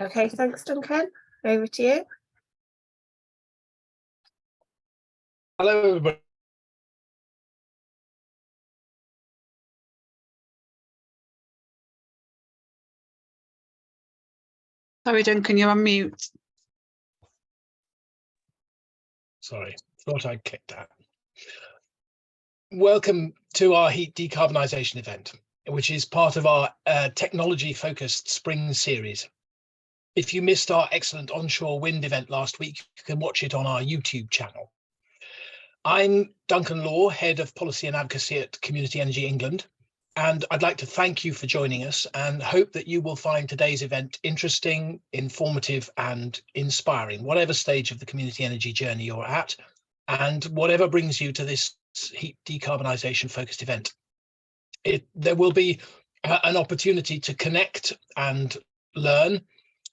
Okay, thanks, Duncan. Over to you. Hello, everybody. Sorry, Duncan, you're on mute. Sorry, thought I'd clicked that. Welcome to our Heat Decarbonisation event, which is part of our technology-focused spring series. If you missed our excellent onshore wind event last week, you can watch it on our YouTube channel. I'm Duncan Law, Head of Policy and Advocacy at Community Energy England, and I'd like to thank you for joining us and hope that you will find today's event interesting, informative and inspiring, whatever stage of the community energy journey you're at, and whatever brings you to this heat decarbonisation focused event. There will be an opportunity to connect and learn,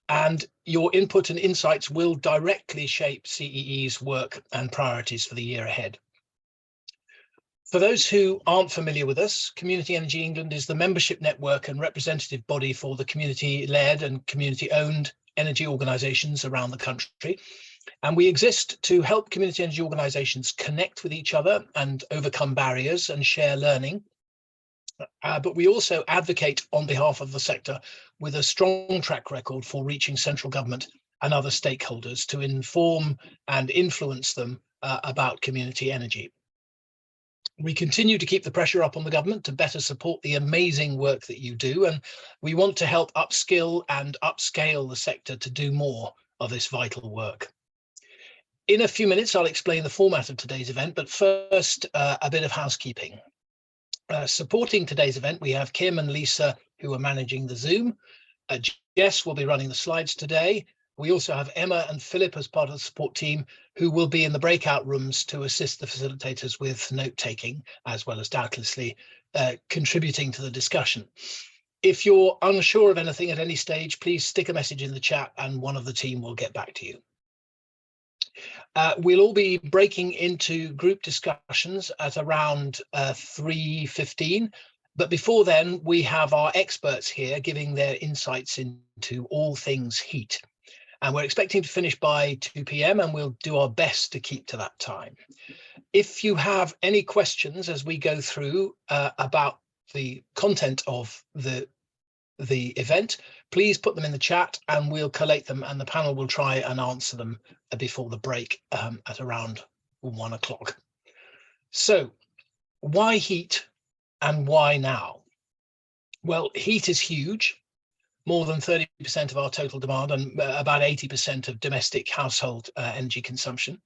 and your input and insights will directly shape CEE's work and priorities for the year ahead. For those who aren't familiar with us, Community Energy England is the membership network and representative body for the community-led and community-owned energy organisations around the country. And we exist to help community energy organisations connect with each other and overcome barriers and share learning. But we also advocate on behalf of the sector with a strong track record for reaching central government and other stakeholders to inform and influence them about community energy. We continue to keep the pressure up on the government to better support the amazing work that you do, and we want to help upskill and upscale the sector to do more of this vital work. In a few minutes, I'll explain the format of today's event, but first, a bit of housekeeping. Supporting today's event, we have Kim and Lisa, who are managing the Zoom. Jess will be running the slides today. We also have Emma and Philip as part of the support team, who will be in the breakout rooms to assist the facilitators with note-taking, as well as doubtlessly contributing to the discussion. If you're unsure of anything at any stage, please stick a message in the chat and one of the team will get back to you. We'll all be breaking into group discussions at around 3:15. But before then, we have our experts here giving their insights into all things heat. And we're expecting to finish by 2 p.m. and we'll do our best to keep to that time. If you have any questions as we go through about the content of the event, please put them in the chat and we'll collate them and the panel will try and answer them before the break at around 1 o'clock. So why heat and why now? Well, heat is huge. More than 30% of our total demand and about 80% of domestic household energy consumption.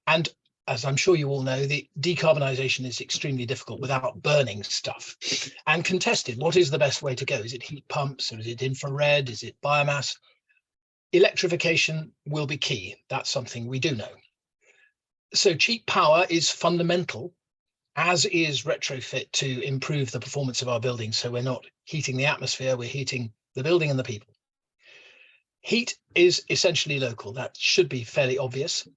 And as I'm sure you all know, the decarbonisation is extremely difficult without burning stuff and contested. What is the best way to go? Is it heat pumps or is it infrared? Is it biomass? Electrification will be key. That's something we do know. So cheap power is fundamental, as is retrofit to improve the performance of our buildings. So we're not heating the atmosphere, we're heating the building and the people. Heat is essentially local. That should be fairly obvious.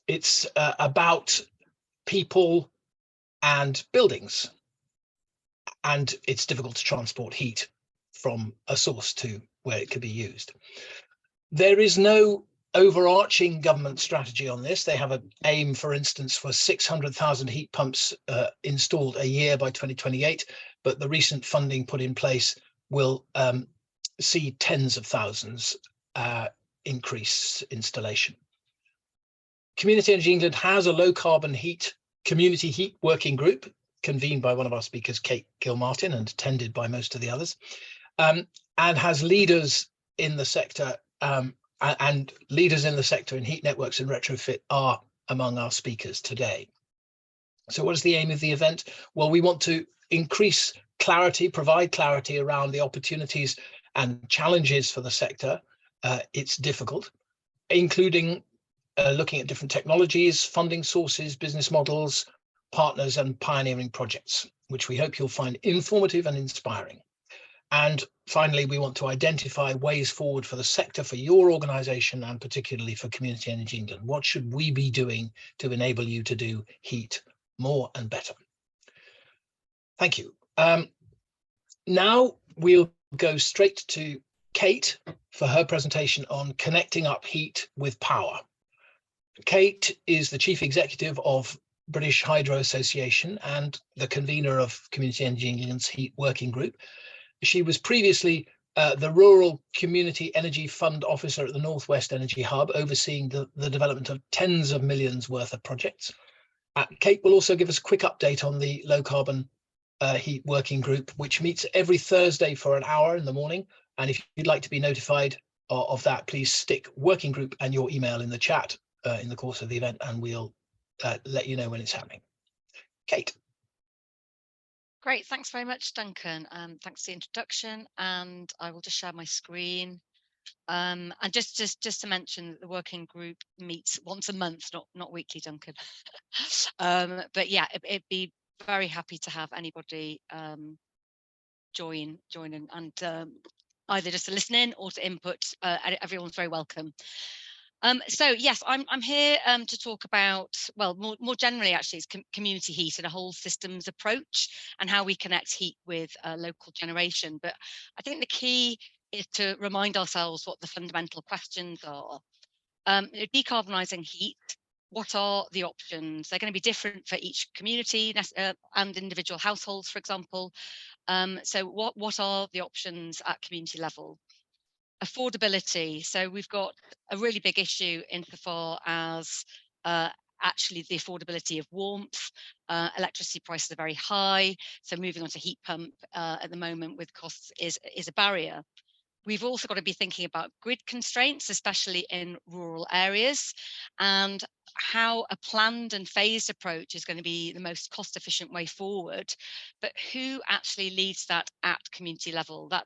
It's about people and buildings, and it's difficult to transport heat from a source to where it could be used. There is no overarching government strategy on this. They have an aim, for instance, for 600,000 heat pumps installed a year by 2028, but the recent funding put in place will see tens of thousands increase installation. Community Energy England has a low carbon heat community heat working group convened by one of our speakers, Kate Gilmartin, and attended by most of the others, and has leaders in the sector, and leaders in the sector in heat networks and retrofit are among our speakers today. So what is the aim of the event? Well, we want to increase clarity, provide clarity around the opportunities and challenges for the sector. It's difficult, including looking at different technologies, funding sources, business models, partners and pioneering projects, which we hope you'll find informative and inspiring. And finally, we want to identify ways forward for the sector, for your organisation, and particularly for Community Energy England. What should we be doing to enable you to do heat more and better? Thank you. Now we'll go straight to Kate for her presentation on connecting up heat with power. Kate is the Chief Executive of British Hydro Association and the convener of Community Energy England's Heat Working Group. She was previously the Rural Community Energy Fund Officer at the Northwest Energy Hub, overseeing the development of tens of millions worth of projects. Kate will also give us a quick update on the Low Carbon Heat Working Group, which meets every Thursday for an hour in the morning. And if you'd like to be notified of that, please stick working group and your email in the chat in the course of the event, and we'll let you know when it's happening. Kate. Great, thanks very much, Duncan. Thanks for the introduction, and I will just share my screen. And just to mention that the working group meets once a month, not weekly, Duncan. But yeah, it'd be very happy to have anybody join and either just to listen in or to input. Everyone's very welcome. So yes, I'm here to talk about, well, more generally actually, it's community heat and a whole systems approach and how we connect heat with local generation. But I think the key is to remind ourselves what the fundamental questions are. Decarbonising heat, what are the options? They're going to be different for each community and individual households, for example. So what are the options at community level? Affordability. So we've got a really big issue insofar as actually the affordability of warmth. Electricity prices are very high, so moving on to heat pump at the moment with costs is a barrier. We've also got to be thinking about grid constraints, especially in rural areas, and how a planned and phased approach is going to be the most cost efficient way forward. But who actually leads that at community level? That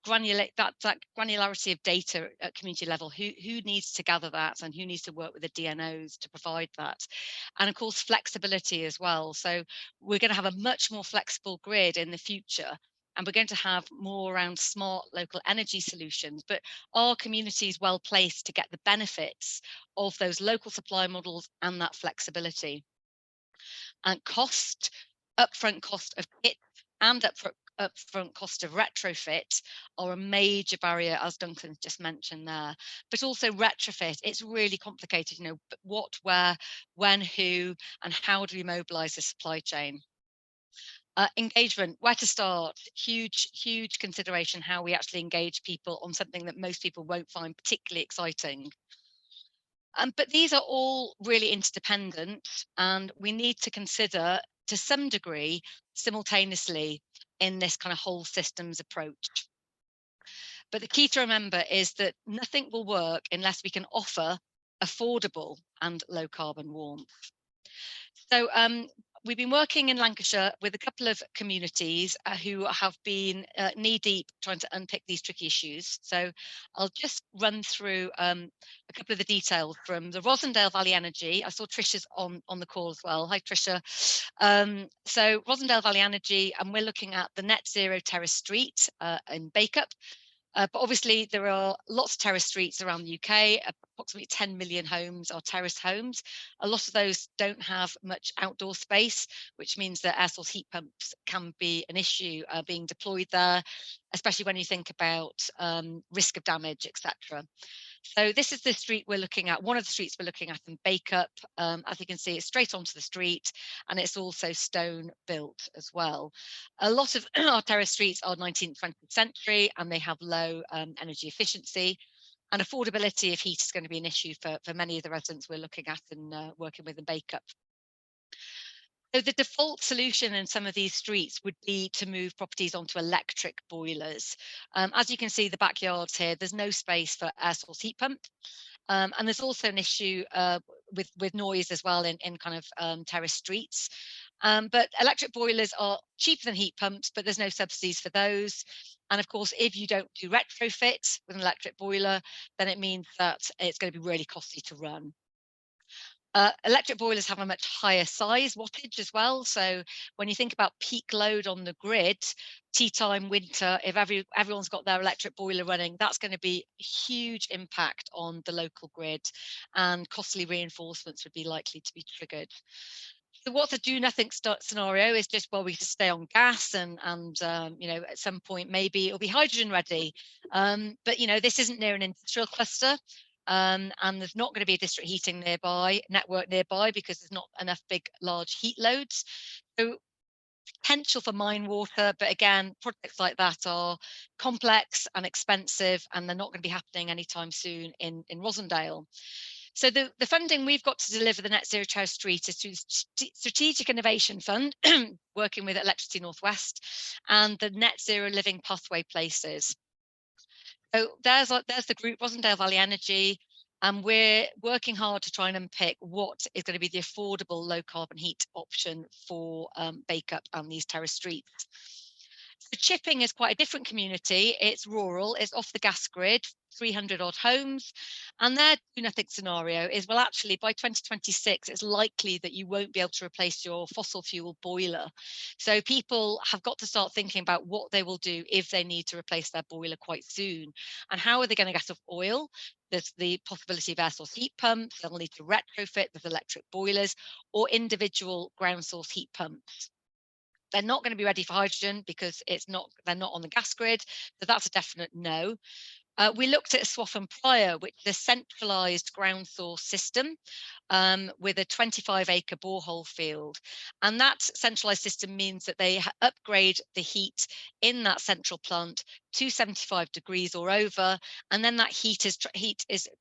granularity of data at community level, who needs to gather that, and who needs to work with the DNOs to provide that? And of course, flexibility as well. So we're going to have a much more flexible grid in the future, and we're going to have more around smart local energy solutions. But are communities well placed to get the benefits of those local supply models and that flexibility? And cost, upfront cost of kit and upfront cost of retrofit are a major barrier, as Duncan just mentioned there. But also retrofit, it's really complicated, you know, what, where, when, who, and how do we mobilize the supply chain? Engagement, where to start? Huge consideration how we actually engage people on something that most people won't find particularly exciting. But these are all really interdependent, and we need to consider to some degree simultaneously in this kind of whole systems approach. But the key to remember is that nothing will work unless we can offer affordable and low carbon warmth. So we've been working in Lancashire with a couple of communities who have been knee deep trying to unpick these tricky issues. So I'll just run through a couple of the details from the Rosendale Valley Energy. I saw Trisha's on the call as well. Hi, Trisha. So Rosendale Valley Energy, and we're looking at the Net Zero Terrace Street in Bacup. But obviously there are lots of terrace streets around the UK. Approximately 10 million homes are terrace homes. A lot of those don't have much outdoor space, which means that air source heat pumps can be an issue being deployed there, especially when you think about risk of damage, etc. So this is the street we're looking at, one of the streets we're looking at in Bacup. As you can see, it's straight onto the street, and it's also stone built as well. A lot of our terrace streets are 19th, 20th century, and they have low energy efficiency. And affordability of heat is going to be an issue for many of the residents we're looking at and working with in Bacup. So the default solution in some of these streets would be to move properties onto electric boilers. As you can see, the backyards here, there's no space for air source heat pump. And there's also an issue with noise as well in kind of terrace streets. But electric boilers are cheaper than heat pumps, but there's no subsidies for those. And of course, if you don't do retrofit with an electric boiler, then it means that it's going to be really costly to run. Electric boilers have a much higher size wattage as well. So when you think about peak load on the grid, tea time, winter, if everyone's got their electric boiler running, that's going to be a huge impact on the local grid, and costly reinforcements would be likely to be triggered. So what's a do nothing scenario is just, well, we just stay on gas and you know, at some point maybe it'll be hydrogen ready, but you know, this isn't near an industrial cluster, and there's not going to be a district heating network nearby because there's not enough big large heat loads. So potential for mine water, but again, projects like that are complex and expensive, and they're not going to be happening anytime soon in Rossendale. So the funding we've got to deliver the Net Zero Tower Street is through the Strategic Innovation Fund, working with Electricity Northwest, and the Net Zero Living Pathway Places. So there's the group, Rossendale Valley Energy, and we're working hard to try and unpick what is going to be the affordable low carbon heat option for Bacup and these terrace streets. So Chipping is quite a different community. It's rural, it's off the gas grid, 300 odd homes, and their do nothing scenario is, well, actually by 2026 it's likely that you won't be able to replace your fossil fuel boiler. So people have got to start thinking about what they will do if they need to replace their boiler quite soon, and how are they going to get off oil. There's the possibility of air source heat pumps. They'll need to retrofit with electric boilers or individual ground source heat pumps. They're not going to be ready for hydrogen because they're not on the gas grid, so that's a definite no. We looked at Swaff and Pryor, which is a centralised ground source system with a 25-acre borehole field. And that centralised system means that they upgrade the heat in that central plant to 75 degrees or over, and then that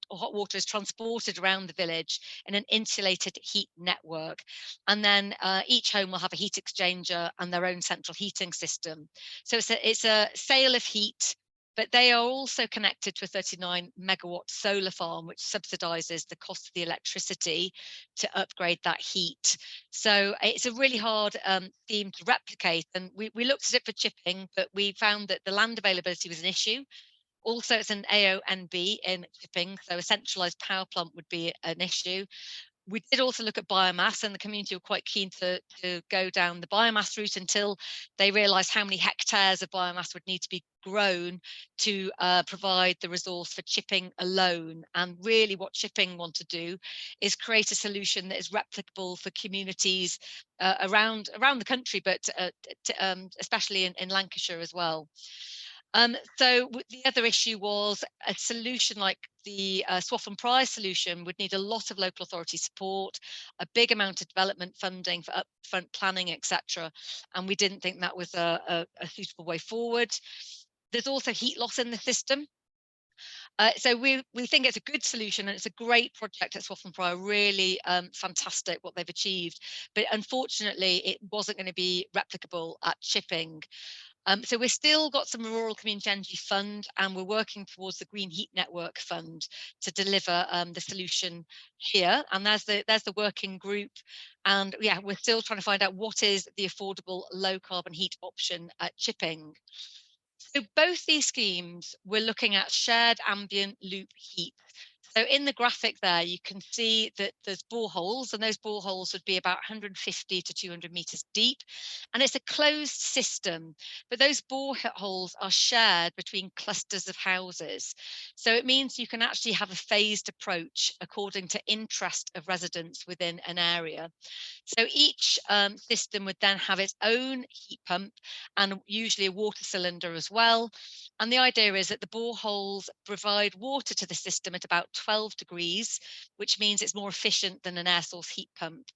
hot water is transported around the village in an insulated heat network. And then each home will have a heat exchanger and their own central heating system. So it's a sale of heat, but they are also connected to a 39 megawatt solar farm, which subsidises the cost of the electricity to upgrade that heat. So it's a really hard scheme to replicate. And we looked at it for Chipping, but we found that the land availability was an issue. Also, it's an AONB in Chipping, so a centralised power plant would be an issue. We did also look at biomass, and the community were quite keen to go down the biomass route until they realised how many hectares of biomass would need to be grown to provide the resource for Chipping alone. And really what Chipping want to do is create a solution that is replicable for communities around the country, but especially in Lancashire as well. So the other issue was a solution like the Swaff and Pryor solution would need a lot of local authority support, a big amount of development funding for upfront planning, etc. And we didn't think that was a suitable way forward. There's also heat loss in the system. So we think it's a good solution, and it's a great project at Swaff and Pryor, really fantastic what they've achieved. But unfortunately, it wasn't going to be replicable at Chipping. So we've still got some Rural Community Energy Fund, and we're working towards the Green Heat Network Fund to deliver the solution here. And there's the working group. And yeah, we're still trying to find out what is the affordable low carbon heat option at Chipping. So both these schemes, we're looking at shared ambient loop heat. So in the graphic there, you can see that there's boreholes, and those boreholes would be about 150 to 200 meters deep. And it's a closed system, but those boreholes are shared between clusters of houses. So it means you can actually have a phased approach according to interest of residents within an area. So each system would then have its own heat pump and usually a water cylinder as well. And the idea is that the boreholes provide water to the system at about 12 degrees, which means it's more efficient than an air source heat pump.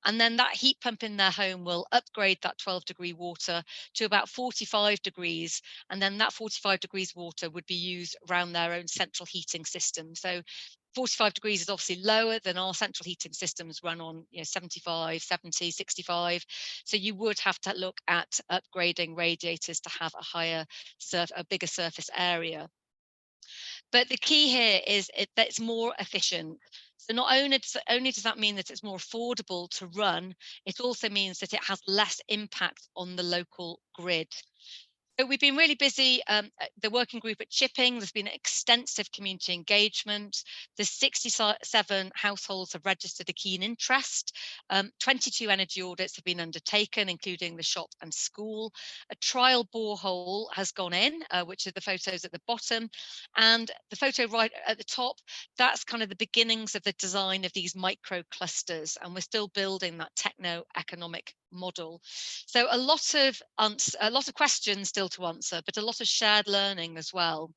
And then that heat pump in their home will upgrade that 12-degree water to about 45 degrees. And then that 45 degrees water would be used around their own central heating system. So 45 degrees is obviously lower than our central heating systems run on, 75, 70, 65. So you would have to look at upgrading radiators to have a bigger surface area. But the key here is that it's more efficient. So not only does that mean that it's more affordable to run, it also means that it has less impact on the local grid. So we've been really busy, the working group at Chipping, there's been extensive community engagement. The 67 households have registered a keen interest. 22 energy audits have been undertaken, including the shop and school. A trial borehole has gone in, which are the photos at the bottom. And the photo right at the top, that's kind of the beginnings of the design of these micro clusters. And we're still building that techno-economic model. So a lot of questions still to answer, but a lot of shared learning as well.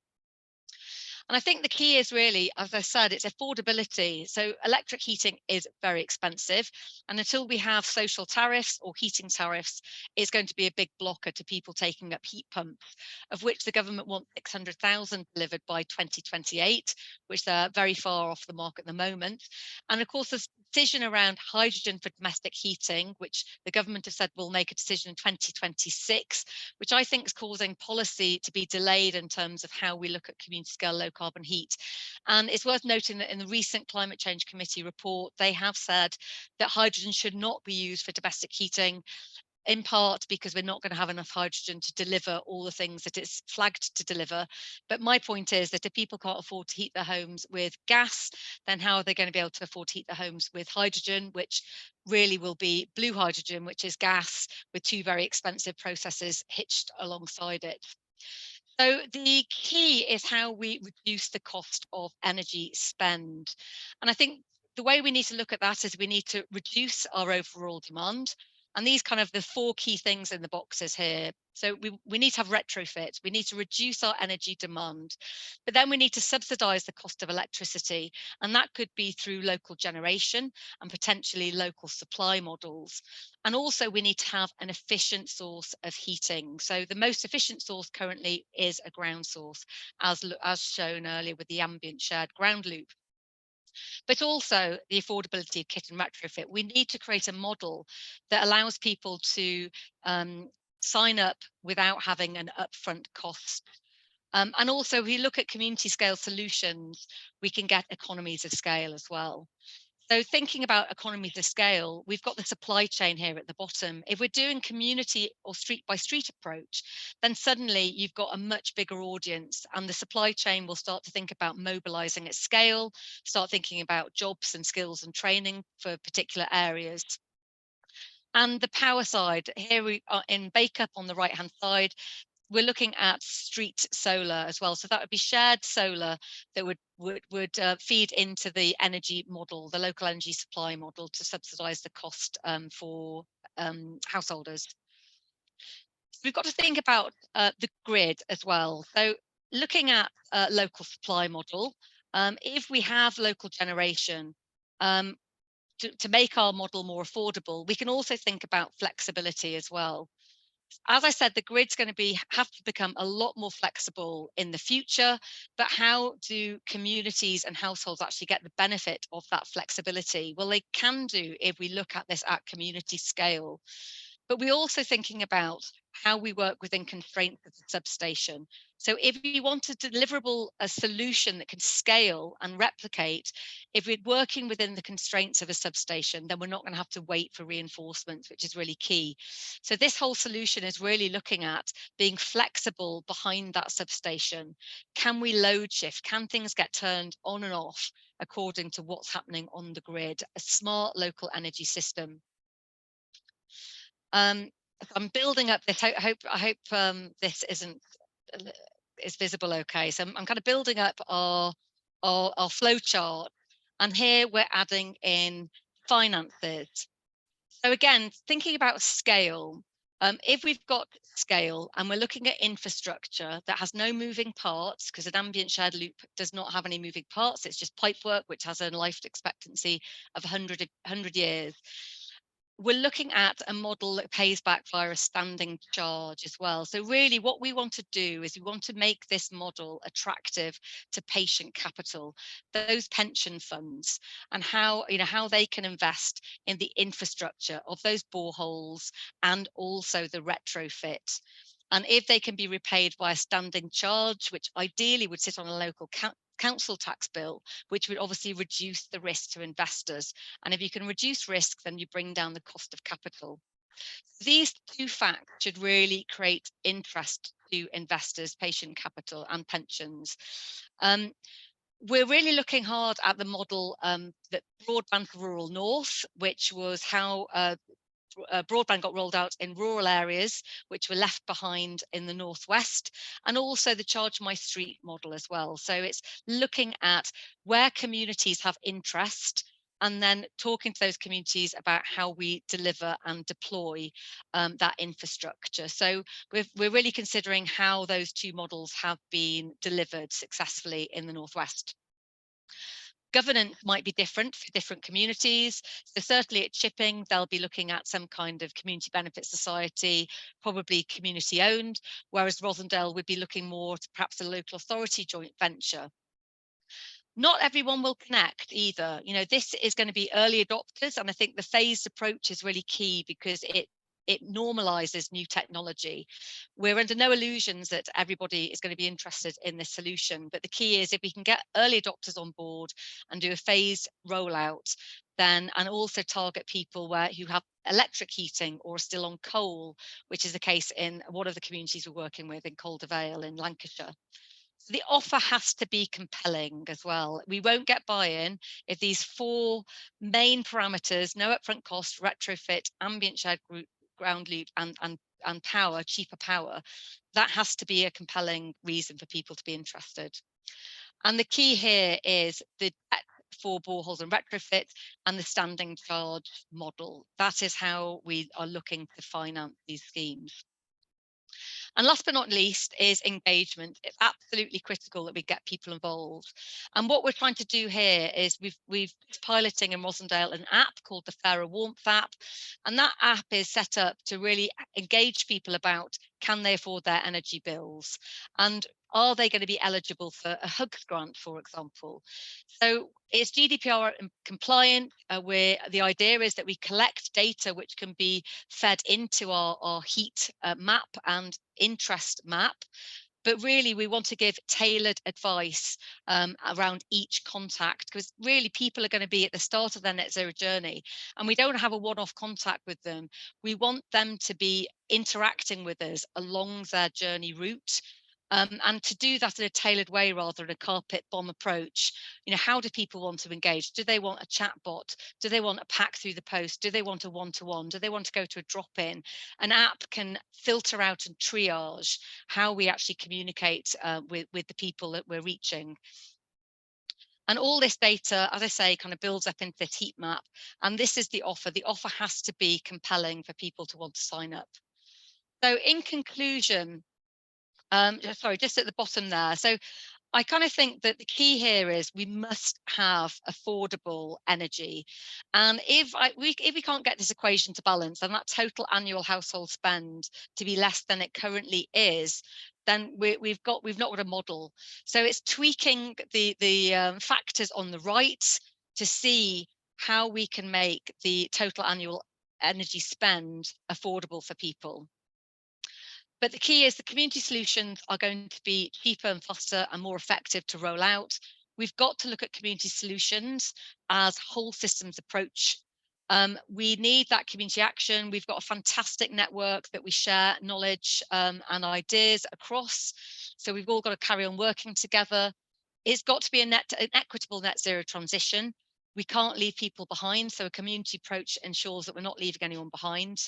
And I think the key is really, as I said, it's affordability. So electric heating is very expensive. And until we have social tariffs or heating tariffs, it's going to be a big blocker to people taking up heat pumps, of which the government wants 600,000 delivered by 2028, which they're very far off the mark at the moment. And of course, the decision around hydrogen for domestic heating, which the government have said will make a decision in 2026, which I think is causing policy to be delayed in terms of how we look at community scale low carbon heat. And it's worth noting that in the recent Climate Change Committee report, they have said that hydrogen should not be used for domestic heating, in part because we're not going to have enough hydrogen to deliver all the things that it's flagged to deliver. But my point is that if people can't afford to heat their homes with gas, then how are they going to be able to afford to heat their homes with hydrogen, which really will be blue hydrogen, which is gas with two very expensive processes hitched alongside it. So the key is how we reduce the cost of energy spend. And I think the way we need to look at that is we need to reduce our overall demand. And these kind of the four key things in the boxes here. So we need to have retrofit, we need to reduce our energy demand, but then we need to subsidize the cost of electricity. And that could be through local generation and potentially local supply models. And also we need to have an efficient source of heating. So the most efficient source currently is a ground source, as shown earlier with the ambient shared ground loop. But also the affordability of kit and retrofit. We need to create a model that allows people to sign up without having an upfront cost. And also, if we look at community scale solutions, we can get economies of scale as well. So thinking about economies of scale, we've got the supply chain here at the bottom. If we're doing community or street by street approach, then suddenly you've got a much bigger audience, and the supply chain will start to think about mobilizing at scale, start thinking about jobs and skills and training for particular areas. And the power side, here we are in Bake Up on the right hand side, we're looking at street solar as well. So that would be shared solar that would feed into the energy model, the local energy supply model, to subsidize the cost for householders. So we've got to think about the grid as well. So looking at local supply model, if we have local generation, to make our model more affordable, we can also think about flexibility as well. As I said, the grid's going to have to become a lot more flexible in the future, but how do communities and households actually get the benefit of that flexibility? Well, they can do if we look at this at community scale. But we're also thinking about how we work within constraints of the substation. So if we want a solution that can scale and replicate, if we're working within the constraints of a substation, then we're not going to have to wait for reinforcements, which is really key. So this whole solution is really looking at being flexible behind that substation. Can we load shift? Can things get turned on and off according to what's happening on the grid? A smart local energy system. I'm building up this. I hope this is visible okay. So I'm kind of building up our flow chart, and here we're adding in finances. So again, thinking about scale, if we've got scale and we're looking at infrastructure that has no moving parts, because an ambient shared loop does not have any moving parts, it's just pipework, which has a life expectancy of 100 years. We're looking at a model that pays back via a standing charge as well. So really what we want to do is we want to make this model attractive to patient capital, those pension funds, and how they can invest in the infrastructure of those boreholes and also the retrofit. And if they can be repaid by a standing charge, which ideally would sit on a local council tax bill, which would obviously reduce the risk to investors. And if you can reduce risk, then you bring down the cost of capital. These two facts should really create interest to investors, patient capital and pensions. We're really looking hard at the model that Broadband for Rural North, which was how broadband got rolled out in rural areas, which were left behind in the northwest, and also the Charge My Street model as well. So it's looking at where communities have interest and then talking to those communities about how we deliver and deploy that infrastructure. So we're really considering how those two models have been delivered successfully in the northwest. Governance might be different for different communities. So certainly at Chipping, they'll be looking at some kind of community benefit society, probably community owned, whereas Rosendale would be looking more to perhaps a local authority joint venture. Not everyone will connect either. You know, this is going to be early adopters, and I think the phased approach is really key because it normalizes new technology. We're under no illusions that everybody is going to be interested in this solution, but the key is if we can get early adopters on board and do a phased rollout, then and also target people who have electric heating or are still on coal, which is the case in one of the communities we're working with in Calder Vale in Lancashire. The offer has to be compelling as well. We won't get buy-in if these four main parameters, no upfront cost, retrofit, ambient shared ground loop and power, cheaper power, that has to be a compelling reason for people to be interested. And the key here is the for boreholes and retrofit and the standing charge model. That is how we are looking to finance these schemes. And last but not least is engagement. It's absolutely critical that we get people involved. And what we're trying to do here is we've piloting in Rosendale an app called the Fairer Warmth app. And that app is set up to really engage people about, can they afford their energy bills? And are they going to be eligible for a HUGS grant, for example? So it's GDPR compliant, where the idea is that we collect data which can be fed into our heat map and interest map. But really, we want to give tailored advice around each contact, because really people are going to be at the start of their net zero journey and we don't have a one-off contact with them. We want them to be interacting with us along their journey route. And to do that in a tailored way rather than a carpet bomb approach. You know, how do people want to engage? Do they want a chat bot? Do they want a pack through the post? Do they want a one-to-one? Do they want to go to a drop-in? An app can filter out and triage how we actually communicate with the people that we're reaching. And all this data, as I say, kind of builds up into this heat map. And this is the offer. The offer has to be compelling for people to want to sign up. So in conclusion, sorry, just at the bottom there. So I kind of think that the key here is we must have affordable energy. And if we can't get this equation to balance and that total annual household spend to be less than it currently is, then we've not got a model. So it's tweaking the factors on the right to see how we can make the total annual energy spend affordable for people. But the key is the community solutions are going to be cheaper and faster and more effective to roll out. We've got to look at community solutions as whole systems approach. We need that community action. We've got a fantastic network that we share knowledge and ideas across. So we've all got to carry on working together. It's got to be an equitable net zero transition. We can't leave people behind. So a community approach ensures that we're not leaving anyone behind.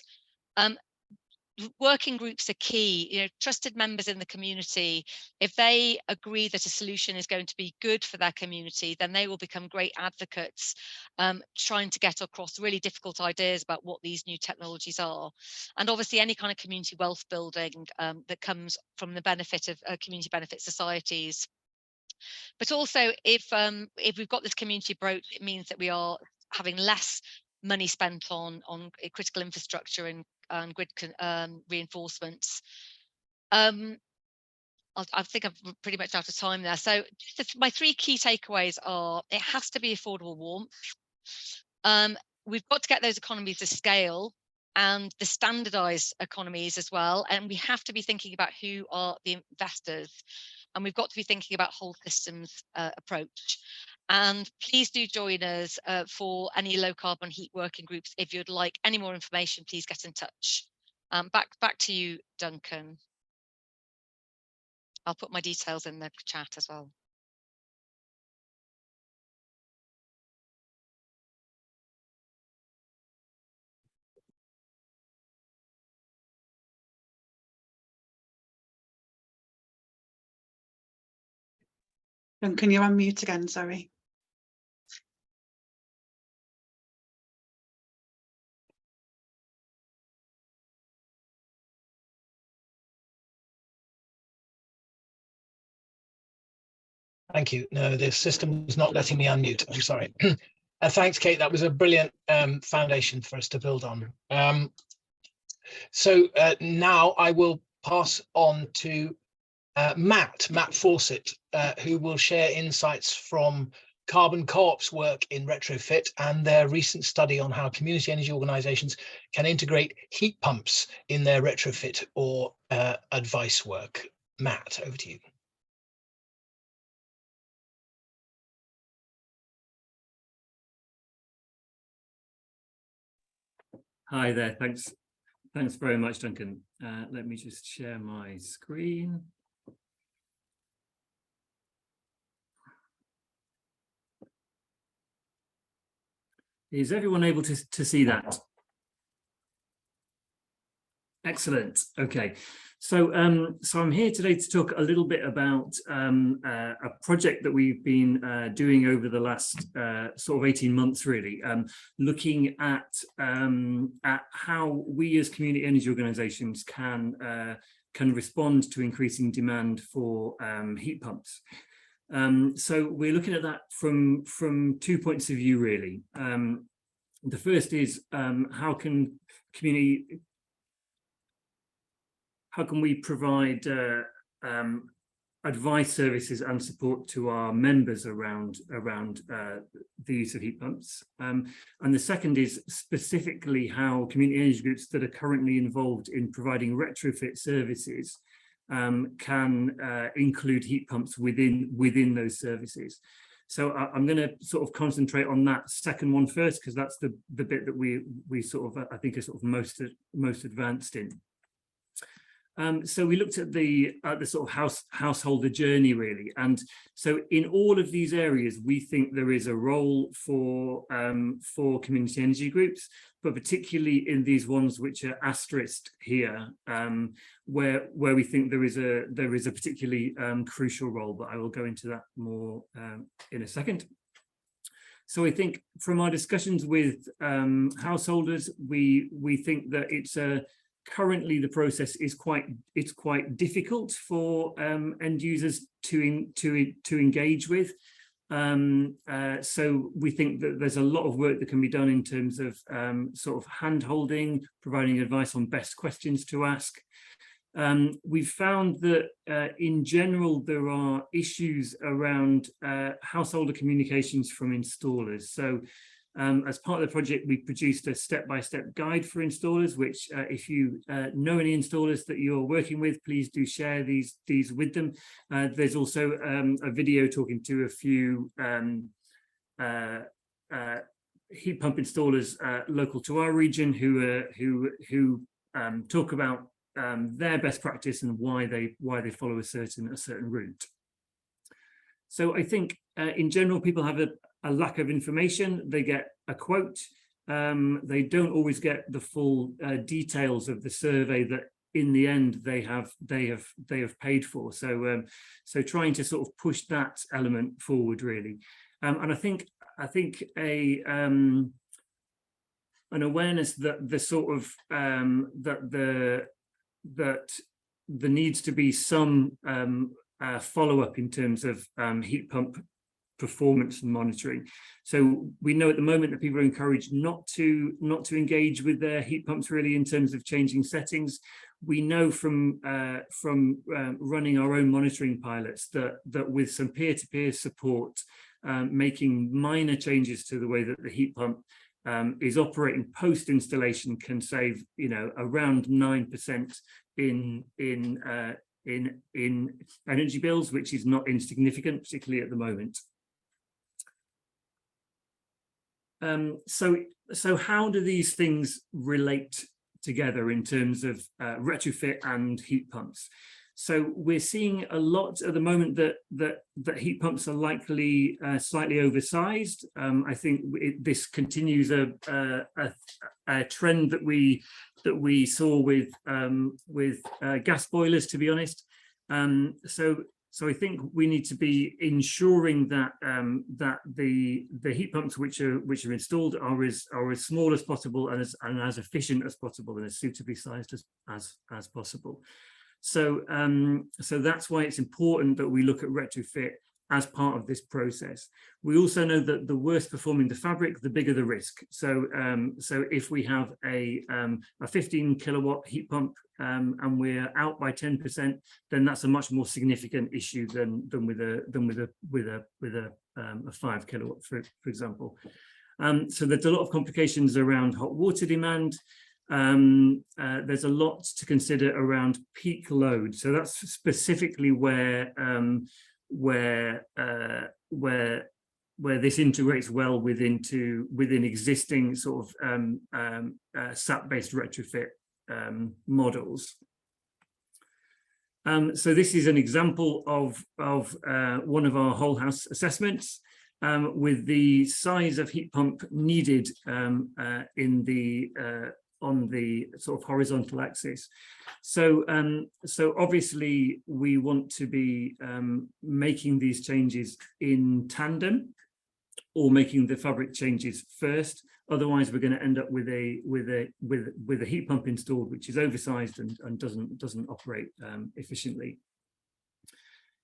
Working groups are key. You know, trusted members in the community, if they agree that a solution is going to be good for their community, then they will become great advocates, trying to get across really difficult ideas about what these new technologies are. And obviously any kind of community wealth building that comes from the benefit of community benefit societies. But also if we've got this community approach, it means that we are having less money spent on critical infrastructure and grid reinforcements. I think I'm pretty much out of time there. So my three key takeaways are: it has to be affordable warmth. We've got to get those economies of scale and the standardized economies as well. And we have to be thinking about who are the investors. And we've got to be thinking about whole systems approach. And please do join us for any low carbon heat working groups. If you'd like any more information, please get in touch. Back to you, Duncan. I'll put my details in the chat as well. Duncan, you're on mute again, sorry. Thank you. No, the system is not letting me unmute. I'm sorry. Thanks, Kate. That was a brilliant foundation for us to build on. So now I will pass on to Matt Fawcett, who will share insights from Carbon Co-op's work in retrofit and their recent study on how community energy organisations can integrate heat pumps in their retrofit or advice work. Matt, over to you. Hi there, thanks very much, Duncan. Let me just share my screen. Is everyone able to see that? Excellent. Okay, so I'm here today to talk a little bit about a project that we've been doing over the last sort of 18 months, really, looking at how we as community energy organisations can respond to increasing demand for heat pumps. So we're looking at that from 2 points of view, really. The first is how can we provide advice services and support to our members around the use of heat pumps, and the second is specifically how community energy groups that are currently involved in providing retrofit services can include heat pumps within those services. So I'm going to sort of concentrate on that second one first, because that's the bit that we sort of I think are sort of most advanced in. So we looked at the sort of householder journey, really, and so in all of these areas we think there is a role for community energy groups, but particularly in these ones which are asterisked here, where we think there is a particularly crucial role, but I will go into that more in a second. So I think from our discussions with householders, we think that currently the process is quite difficult for end users to engage with. So we think that there's a lot of work that can be done in terms of sort of hand-holding, providing advice on best questions to ask. We've found that in general there are issues around householder communications from installers. So as part of the project, we produced a step-by-step guide for installers, which if you know any installers that you're working with, please do share these with them. There's also a video talking to a few heat pump installers local to our region who talk about their best practice and why they follow a certain route. So I think in general people have a lack of information. They get a quote. They don't always get the full details of the survey that in the end they have paid for. So so trying to sort of push that element forward, really. And I think an awareness that the sort of that there needs to be some follow-up in terms of heat pump performance and monitoring. So we know at the moment that people are encouraged not to engage with their heat pumps, really, in terms of changing settings. We know from running our own monitoring pilots that with some peer-to-peer support, making minor changes to the way that the heat pump is operating post installation can save, around 9% in energy bills, which is not insignificant, particularly at the moment. So how do these things relate together in terms of retrofit and heat pumps? So we're seeing a lot at the moment that heat pumps are likely slightly oversized. I think this continues a trend that we saw with gas boilers, to be honest. So I think we need to be ensuring that that the heat pumps which are installed are as small as possible and as efficient as possible and as suitably sized as possible. So so that's why it's important that we look at retrofit as part of this process. We also know that the worse performing the fabric, the bigger the risk. So so if we have a 15 kilowatt heat pump and we're out by 10%, then that's a much more significant issue than with a 5 kilowatt, for example. So there's a lot of complications around hot water demand. There's a lot to consider around peak load. So that's specifically where this integrates well within existing sort of SAP-based retrofit models. So this is an example of one of our whole house assessments with the size of heat pump needed in the on the sort of horizontal axis. So so obviously we want to be making these changes in tandem or making the fabric changes first. Otherwise we're going to end up with a heat pump installed which is oversized and doesn't operate efficiently.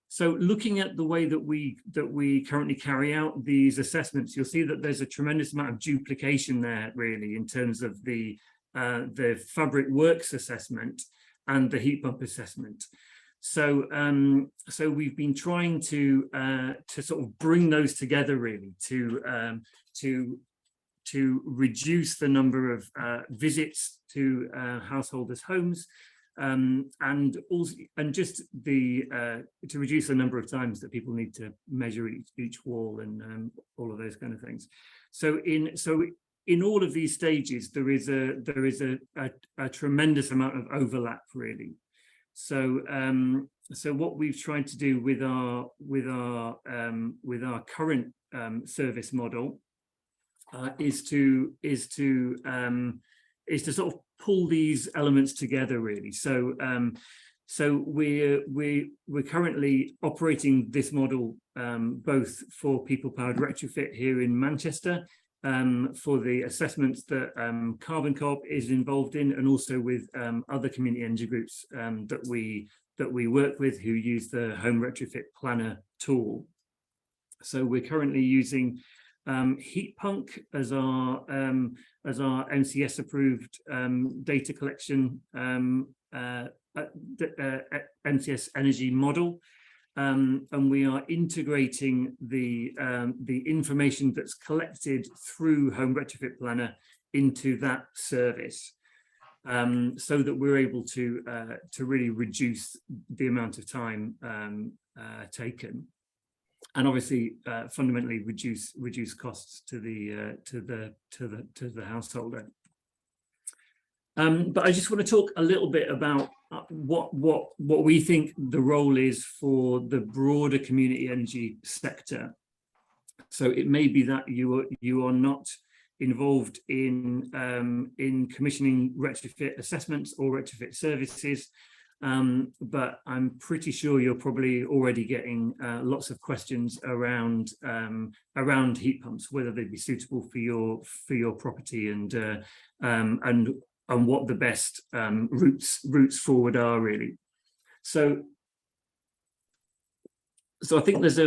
So looking at the way that we currently carry out these assessments, you'll see that there's a tremendous amount of duplication there, really, in terms of the fabric works assessment and the heat pump assessment. So so we've been trying to sort of bring those together, really, to reduce the number of visits to householders' homes, and also just to reduce the number of times that people need to measure each wall and all of those kind of things. So in all of these stages, there is a tremendous amount of overlap, really. So so what we've tried to do with our current service model is to sort of pull these elements together, really. So so we're currently operating this model both for people powered retrofit here in Manchester, for the assessments that Carbon Co-op is involved in, and also with other community energy groups that we work with who use the Home Retrofit Planner tool. So we're currently using Heat Punk as our NCS approved data collection NCS energy model. And we are integrating the information that's collected through Home Retrofit Planner into that service, so that we're able to really reduce the amount of time taken, and obviously fundamentally reduce costs to the householder. But I just want to talk a little bit about what we think the role is for the broader community energy sector. So it may be that you are not involved in commissioning retrofit assessments or retrofit services, but I'm pretty sure you're probably already getting lots of questions around heat pumps, whether they'd be suitable for your property, and what the best routes forward are, really. So I think there's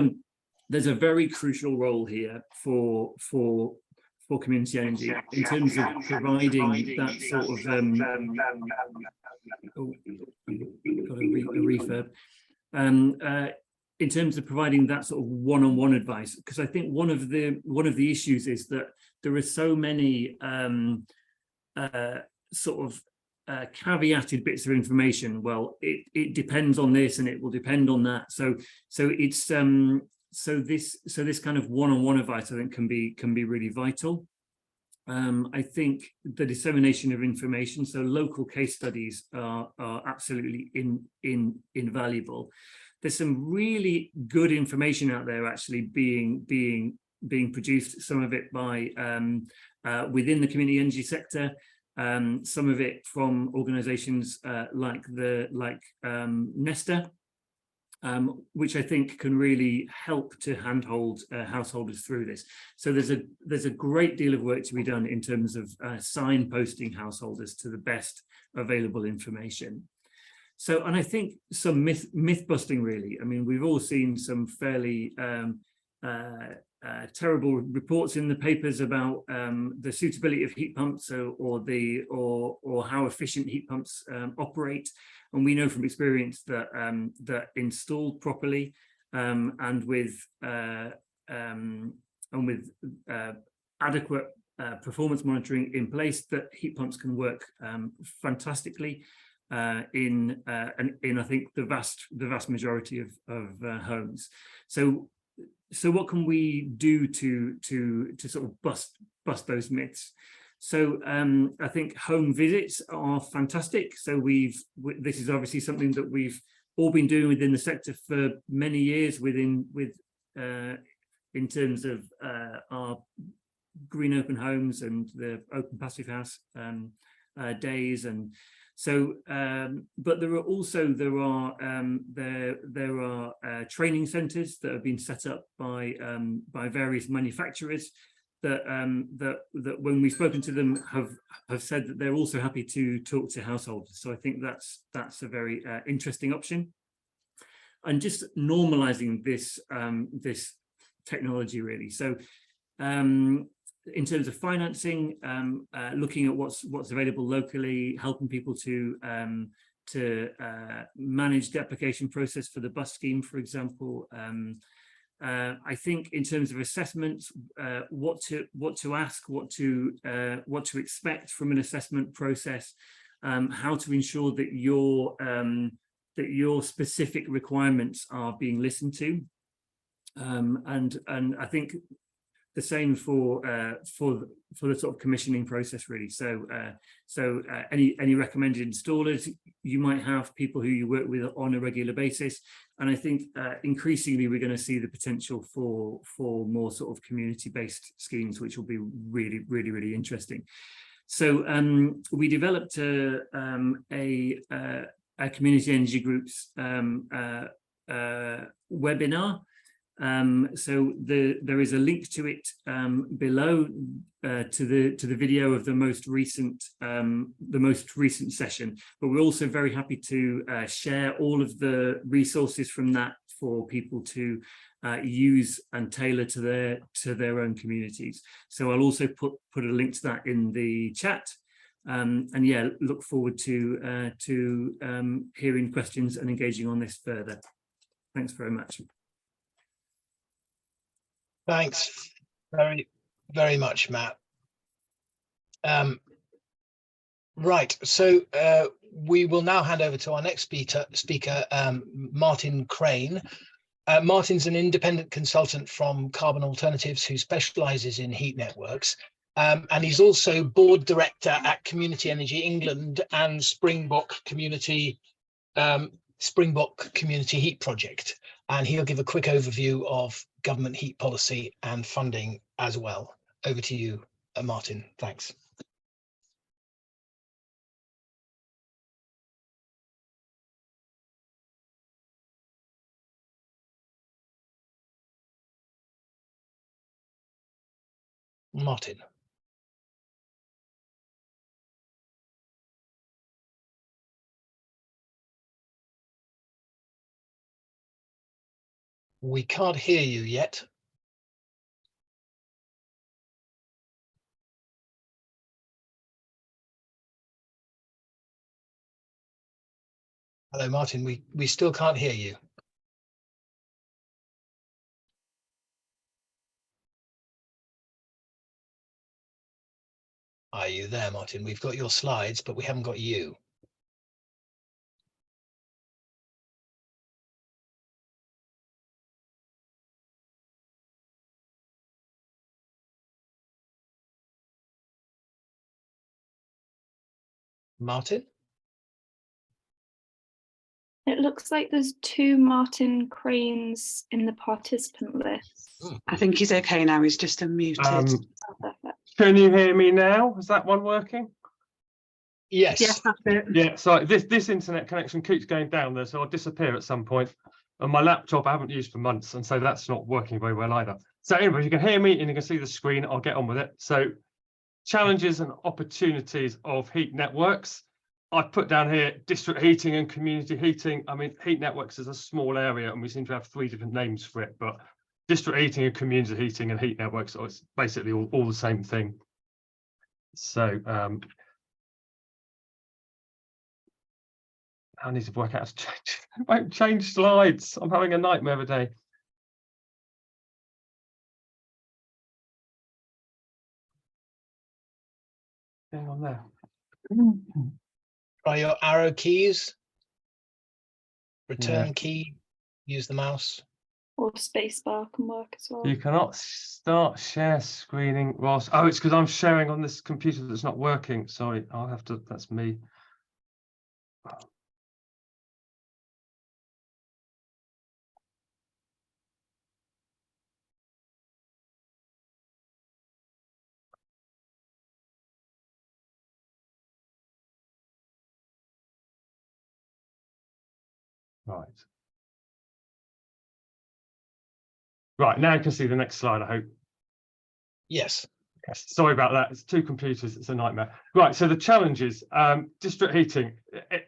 a very crucial role here for community energy in terms of providing that sort of got a refurb, in terms of providing that sort of one-on-one advice, because I think one of the issues is that there are so many sort of caveated bits of information. Well, it depends on this and it will depend on that. So it's so this kind of one-on-one advice, I think, can be really vital. I think the dissemination of information, so local case studies are absolutely invaluable. There's some really good information out there actually being produced, some of it by within the community energy sector, some of it from organizations like Nesta, which I think can really help to handhold householders through this. So there's a great deal of work to be done in terms of signposting householders to the best available information. So, and I think some myth busting really. I mean, we've all seen some fairly terrible reports in the papers about the suitability of heat pumps or how efficient heat pumps operate. And we know from experience that that installed properly and with adequate performance monitoring in place, that heat pumps can work fantastically in I think the vast majority of homes. So what can we do to sort of bust those myths? So I think home visits are fantastic. So this is obviously something that we've all been doing within the sector for many years in terms of our green open homes and the open passive house days. And so but there are training centres that have been set up by various manufacturers that when we've spoken to them have said that they're also happy to talk to householders. So I think that's a very interesting option. And just normalizing this this technology really. So in terms of financing, looking at what's available locally, helping people to manage the application process for the bus scheme, for example. I think in terms of assessments, what to ask, what to expect from an assessment process, how to ensure that your specific requirements are being listened to, and I think the same for the sort of commissioning process really. So any recommended installers, you might have people who you work with on a regular basis, and I think increasingly we're going to see the potential for more sort of community-based schemes, which will be really interesting. So we developed a community energy groups webinar. So there is a link to it below to the video of the most recent session, but we're also very happy to share all of the resources from that for people to use and tailor to their own communities. So I'll also put a link to that in the chat, and yeah, look forward to hearing questions and engaging on this further. Thanks very much. Thanks very much, Matt. Right, so we will now hand over to our next speaker, Martin Crane. Martin's an independent consultant from Carbon Alternatives who specialises in heat networks, and he's also board director at Community Energy England and Springbok Community Heat Project, and he'll give a quick overview of government heat policy and funding as well. Over to you, Martin. Thanks. Martin. We can't hear you yet. Hello, Martin, we still can't hear you. Are you there, Martin? We've got your slides, but we haven't got you. Martin? It looks like there's 2 Martin Cranes in the participant list. I think he's okay now. He's just unmuted. Oh, perfect. Can you hear me now? Is that one working? Yes. Yes, that's it. Yeah, so this internet connection keeps going down there, so I'll disappear at some point. And my laptop I haven't used for months, and so that's not working very well either. So anyway, you can hear me and you can see the screen. I'll get on with it. So challenges and opportunities of heat networks. I've put down here district heating and community heating. I mean, heat networks is a small area and we seem to have 3 different names for it, but district heating and community heating and heat networks, so it's basically all the same thing. So I need to work out how to change. I won't change slides. I'm having a nightmare of a day. Hang on there. Try your arrow keys. Return key. Use the mouse. Or spacebar can work as well. You cannot start share screening whilst. Oh, it's because I'm sharing on this computer that's not working. Sorry, I'll have to. That's me. Right. Right, now you can see the next slide, I hope. Yes. Yes, sorry about that. It's 2 computers. It's a nightmare. Right, so the challenges. District heating,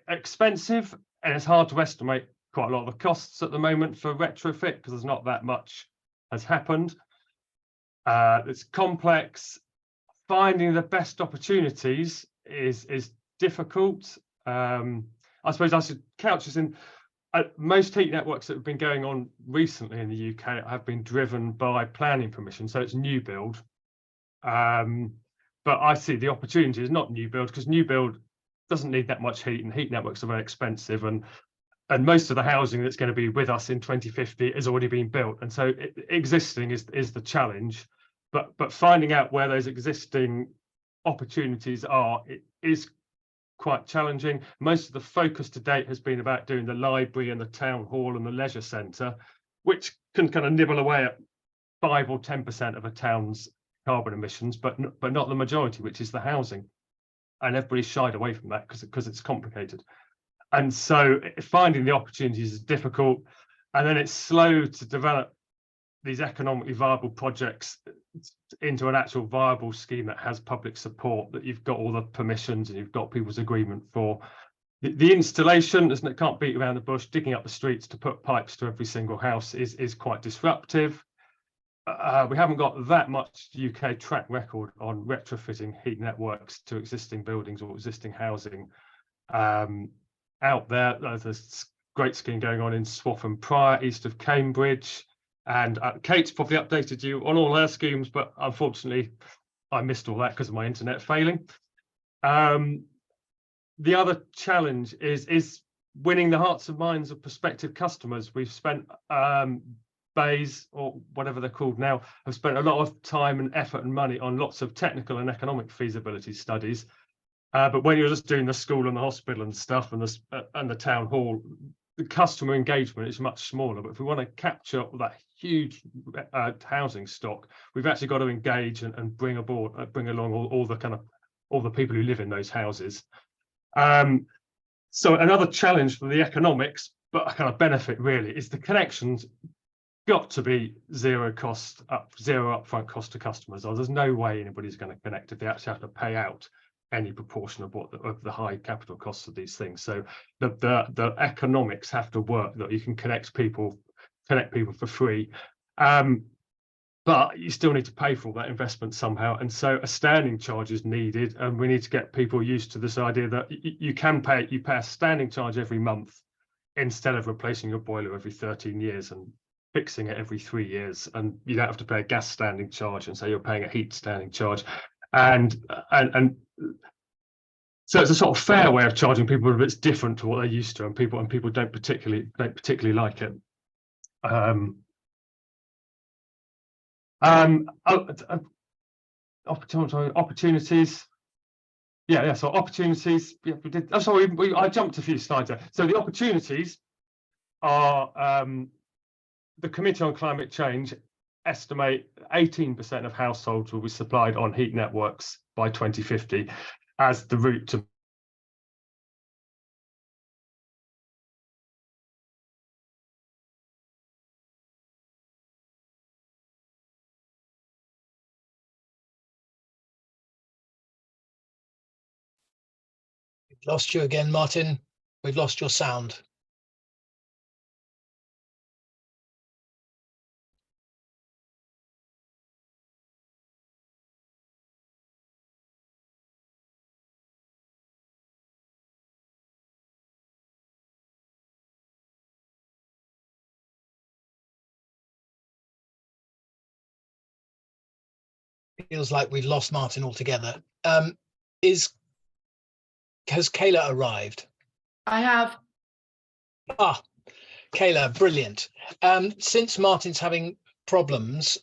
expensive, and it's hard to estimate quite a lot of the costs at the moment for retrofit because there's not that much has happened. It's complex. Finding the best opportunities is difficult. I suppose I should couch this in. Most heat networks that have been going on recently in the UK have been driven by planning permission, so it's new build. But I see the opportunity is not new build because new build doesn't need that much heat, and heat networks are very expensive, and most of the housing that's going to be with us in 2050 has already been built, and so existing is the challenge. But finding out where those existing opportunities are, it is quite challenging. Most of the focus to date has been about doing the library and the town hall and the leisure centre, which can kind of nibble away at 5 or 10% of a town's carbon emissions, but not the majority, which is the housing. And everybody's shied away from that because it's complicated. And so finding the opportunities is difficult, and then it's slow to develop these economically viable projects into an actual viable scheme that has public support, that you've got all the permissions and you've got people's agreement for. The installation, isn't it, can't beat around the bush. Digging up the streets to put pipes to every single house is quite disruptive. We haven't got that much UK track record on retrofitting heat networks to existing buildings or existing housing. Out there, there's great scheme going on in Swaffham Prior, east of Cambridge. And Kate's probably updated you on all her schemes, but unfortunately, I missed all that because of my internet failing. The other challenge is winning the hearts and minds of prospective customers. We've spent BAYs, or whatever they're called now, have spent a lot of time and effort and money on lots of technical and economic feasibility studies. But when you're just doing the school and the hospital and stuff and the town hall, the customer engagement is much smaller. But if we want to capture that huge housing stock, we've actually got to engage and bring along all the people who live in those houses. So another challenge for the economics, but a kind of benefit really, is the connections got to be zero upfront cost to customers. Or there's no way anybody's going to connect if they actually have to pay out any proportion of the high capital costs of these things. So the economics have to work, that you can connect people for free, but you still need to pay for all that investment somehow. And so a standing charge is needed, and we need to get people used to this idea that you pay a standing charge every month instead of replacing your boiler every 13 years and fixing it every 3 years, and you don't have to pay a gas standing charge, and so you're paying a heat standing charge. And so it's a sort of fair way of charging people, but it's different to what they're used to, and people don't particularly like it. Opportunities. Yeah. So opportunities. Yeah, we did. Oh, sorry, I jumped a few slides there. So the opportunities are the Committee on Climate Change estimate 18% of households will be supplied on heat networks by 2050 as the route to We've lost you again, Martin. We've lost your sound. Feels like we've lost Martin altogether. Has Kayla arrived? I have. Ah, Kayla, brilliant. Since Martin's having problems,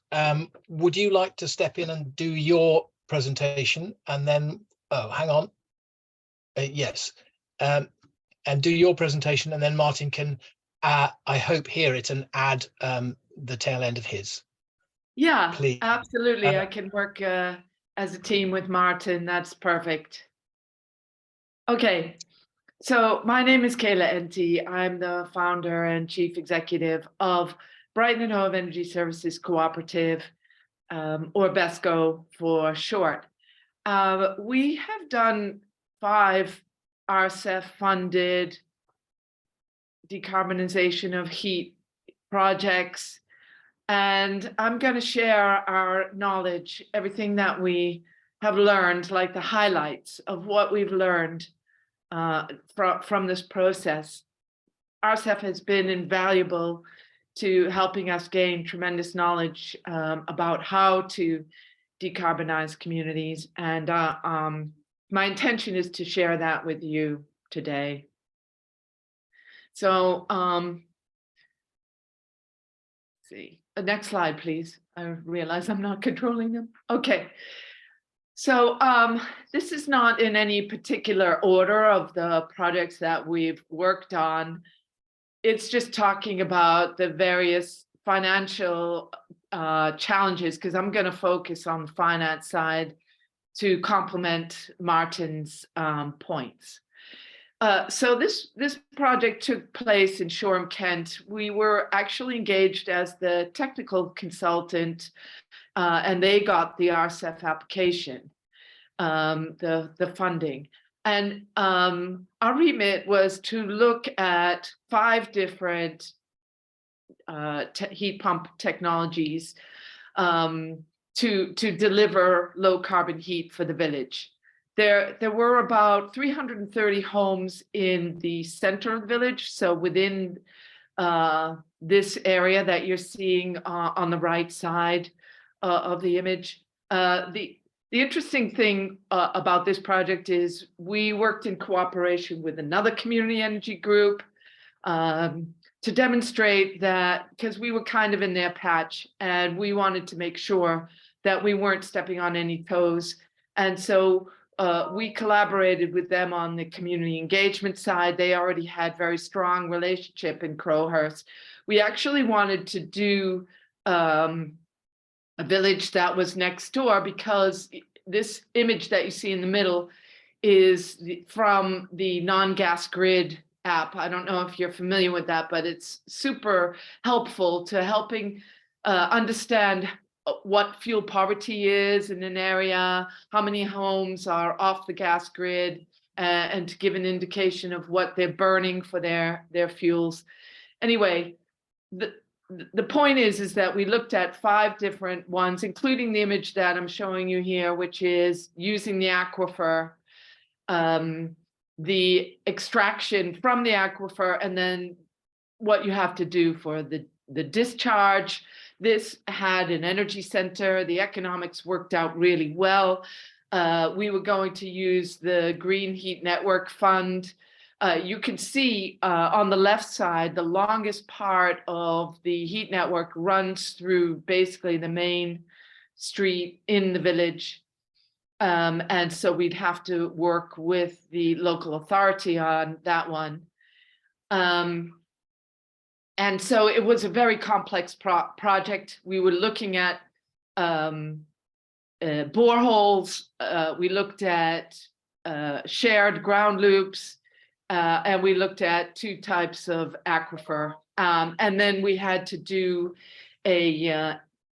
would you like to step in and do your presentation and then, oh, hang on. Yes, and do your presentation and then Martin can, I hope, hear it and add the tail end of his. Yeah, Please. absolutely. I can work as a team with Martin. That's perfect. Okay, so my name is Kayla NT. I'm the founder and chief executive of Brighton and Hove Energy Services Cooperative, or BESCO for short. We have done 5 RCEF-funded decarbonisation of heat projects. And I'm going to share our knowledge, everything that we have learned, like the highlights of what we've learned from this process. RCEF has been invaluable to helping us gain tremendous knowledge about how to decarbonize communities. And my intention is to share that with you today. So, see. Next slide, please. I realize I'm not controlling them. Okay. So this is not in any particular order of the projects that we've worked on. It's just talking about the various financial challenges, because I'm going to focus on the finance side to complement Martin's points. So this project took place in Shoreham, Kent. We were actually engaged as the technical consultant, and they got the RCEF application, the funding. And our remit was to look at 5 different heat pump technologies to deliver low carbon heat for the village. There were about 330 homes in the center of the village. So within this area that you're seeing on the right side of the image. The interesting thing about this project is we worked in cooperation with another community energy group to demonstrate that, because we were kind of in their patch and we wanted to make sure that we weren't stepping on any toes. And so we collaborated with them on the community engagement side. They already had very strong relationship in Crowhurst. We actually wanted to do a village that was next door, because this image that you see in the middle is from the non-gas grid app. I don't know if you're familiar with that, but it's super helpful to helping understand what fuel poverty is in an area, how many homes are off the gas grid, and to give an indication of what they're burning for their fuels. Anyway, the point is that we looked at 5 different ones, including the image that I'm showing you here, which is using the aquifer, the extraction from the aquifer, and then what you have to do for the discharge. This had an energy center. The economics worked out really well. We were going to use the Green Heat Network Fund. You can see on the left side, the longest part of the heat network runs through basically the main street in the village. And so we'd have to work with the local authority on that one. And so it was a very complex project. We were looking at boreholes, we looked at shared ground loops, and we looked at 2 types of aquifer. And then we had to do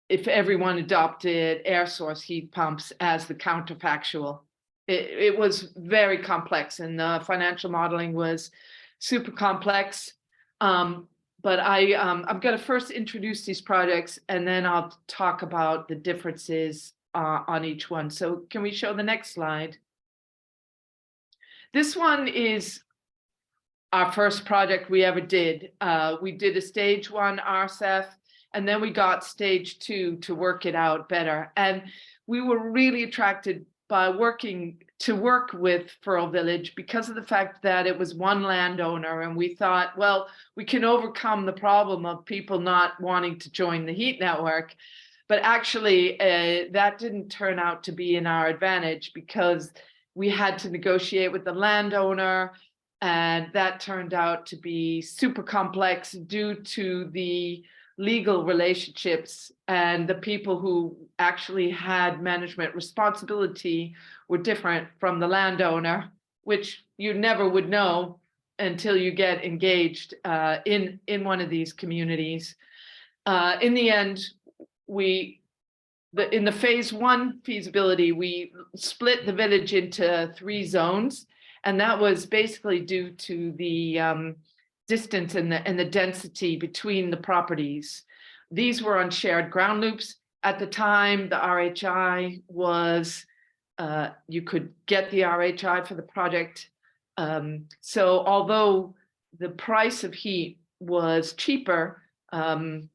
if everyone adopted air source heat pumps as the counterfactual. It was very complex, and the financial modeling was super complex. But I'm going to first introduce these projects, and then I'll talk about the differences on each one. So can we show the next slide? This one is our first project we ever did. We did a stage 1 RCEF, and then we got stage 2 to work it out better. And we were really attracted by work with Furl Village because of the fact that it was one landowner, and we thought, well, we can overcome the problem of people not wanting to join the heat network. But actually, that didn't turn out to be in our advantage, because we had to negotiate with the landowner, and that turned out to be super complex due to the legal relationships, and the people who actually had management responsibility were different from the landowner, which you never would know until you get engaged in one of these communities. In the end, in the phase 1 feasibility, we split the village into 3 zones, and that was basically due to the distance and the density between the properties. These were on shared ground loops. At the time, the RHI was, you could get the RHI for the project. So although the price of heat was cheaper,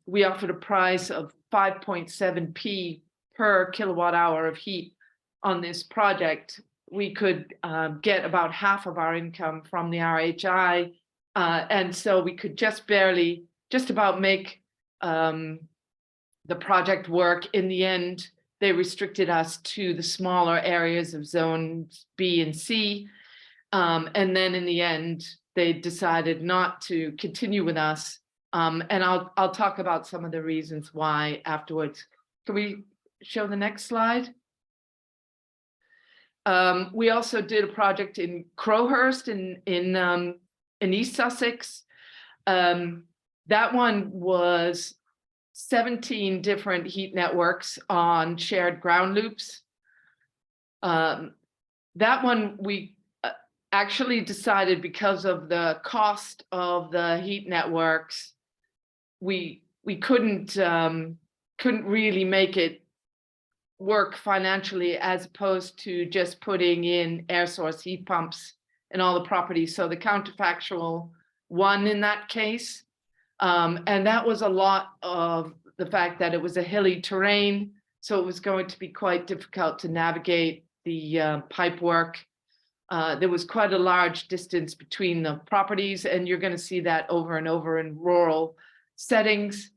we offered a price of 5.7p per kilowatt hour of heat on this project. We could get about half of our income from the RHI, and so we could just about make the project work. In the end, they restricted us to the smaller areas of zones B and C, and then in the end, they decided not to continue with us. And I'll talk about some of the reasons why afterwards. Can we show the next slide? We also did a project in Crowhurst in East Sussex. That one was 17 different heat networks on shared ground loops. That one we actually decided, because of the cost of the heat networks, we couldn't really make it work financially, as opposed to just putting in air source heat pumps in all the properties. So the counterfactual won in that case. And that was a lot of the fact that it was a hilly terrain, so it was going to be quite difficult to navigate the pipe work. There was quite a large distance between the properties, and you're going to see that over and over in rural settings.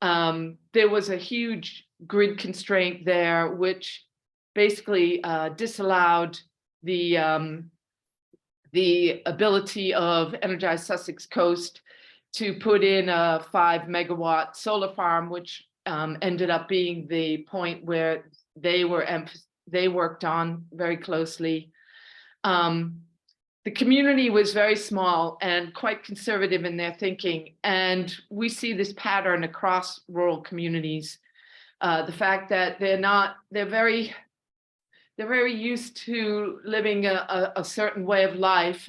There was a huge grid constraint there, which basically disallowed the ability of Energize Sussex Coast to put in a 5 megawatt solar farm, which ended up being the point where they worked on very closely. The community was very small and quite conservative in their thinking, and we see this pattern across rural communities. The fact that they're very used to living a certain way of life,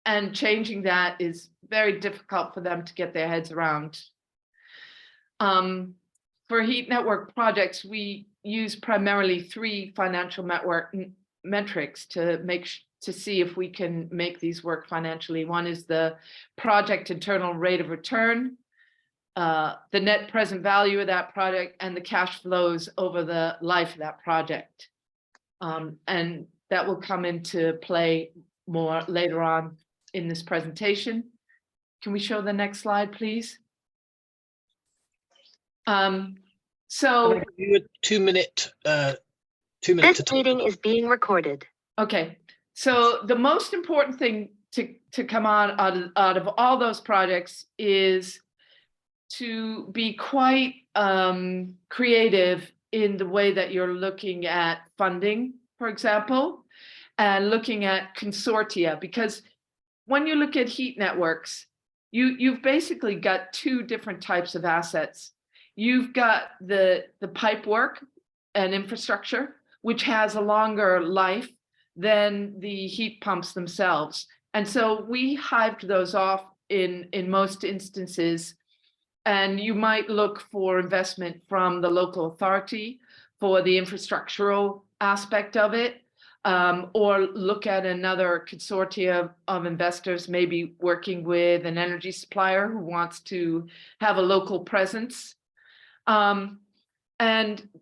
and changing that is very difficult for them to get their heads around. For heat network projects, we use primarily 3 financial metrics to see if we can make these work financially. One is the project internal rate of return, the net present value of that project, and the cash flows over the life of that project. And that will come into play more later on in this presentation. Can we show the next slide, please? So you a 2-minute 2 minutes This to talk. meeting is being recorded. Okay, so the most important thing to come on out of all those projects is to be quite creative in the way that you're looking at funding, for example, and looking at consortia, because when you look at heat networks, you've basically got two different types of assets. You've got the pipe work and infrastructure, which has a longer life than the heat pumps themselves. And so we hived those off in most instances. And you might look for investment from the local authority for the infrastructural aspect of it, or look at another consortia of investors, maybe working with an energy supplier who wants to have a local presence. And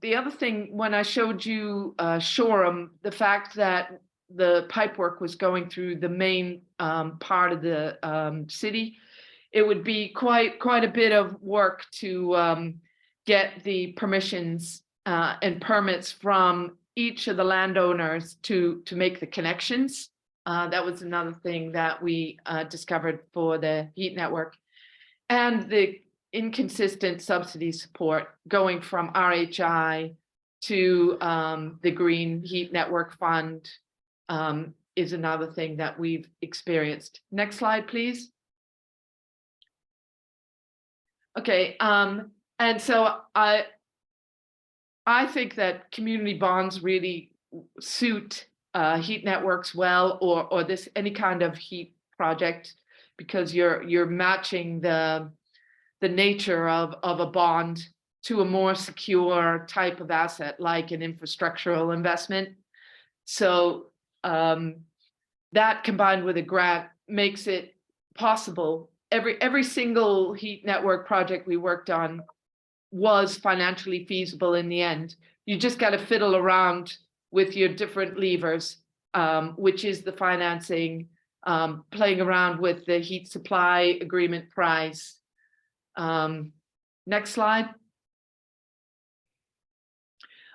the other thing, when I showed you Shoreham, the fact that the pipework was going through the main part of the city, it would be quite a bit of work to get the permissions and permits from each of the landowners to make the connections. That was another thing that we discovered for the heat network. And the inconsistent subsidy support going from RHI to the Green Heat Network Fund is another thing that we've experienced. Next slide, please. Okay, and so I think that community bonds really suit heat networks well, or this any kind of heat project, because you're matching the nature of a bond to a more secure type of asset, like an infrastructural investment. So that combined with a grant makes it possible. Every single heat network project we worked on was financially feasible in the end. You just got to fiddle around with your different levers, which is the financing, playing around with the heat supply agreement price. Next slide.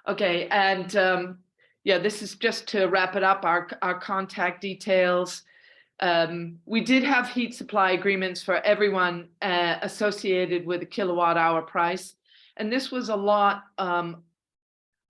Okay, and yeah, this is just to wrap it up, our contact details. We did have heat supply agreements for everyone associated with a kilowatt hour price. And this was a lot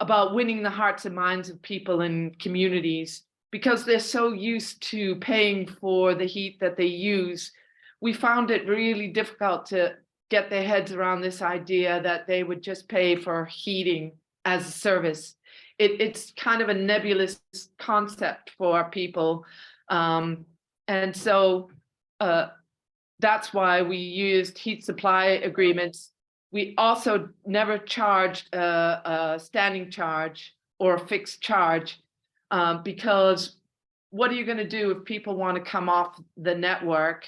about winning the hearts and minds of people in communities, because they're so used to paying for the heat that they use. We found it really difficult to get their heads around this idea that they would just pay for heating as a service. It's kind of a nebulous concept for people. And so that's why we used heat supply agreements. We also never charged a standing charge or a fixed charge, because what are you going to do if people want to come off the network?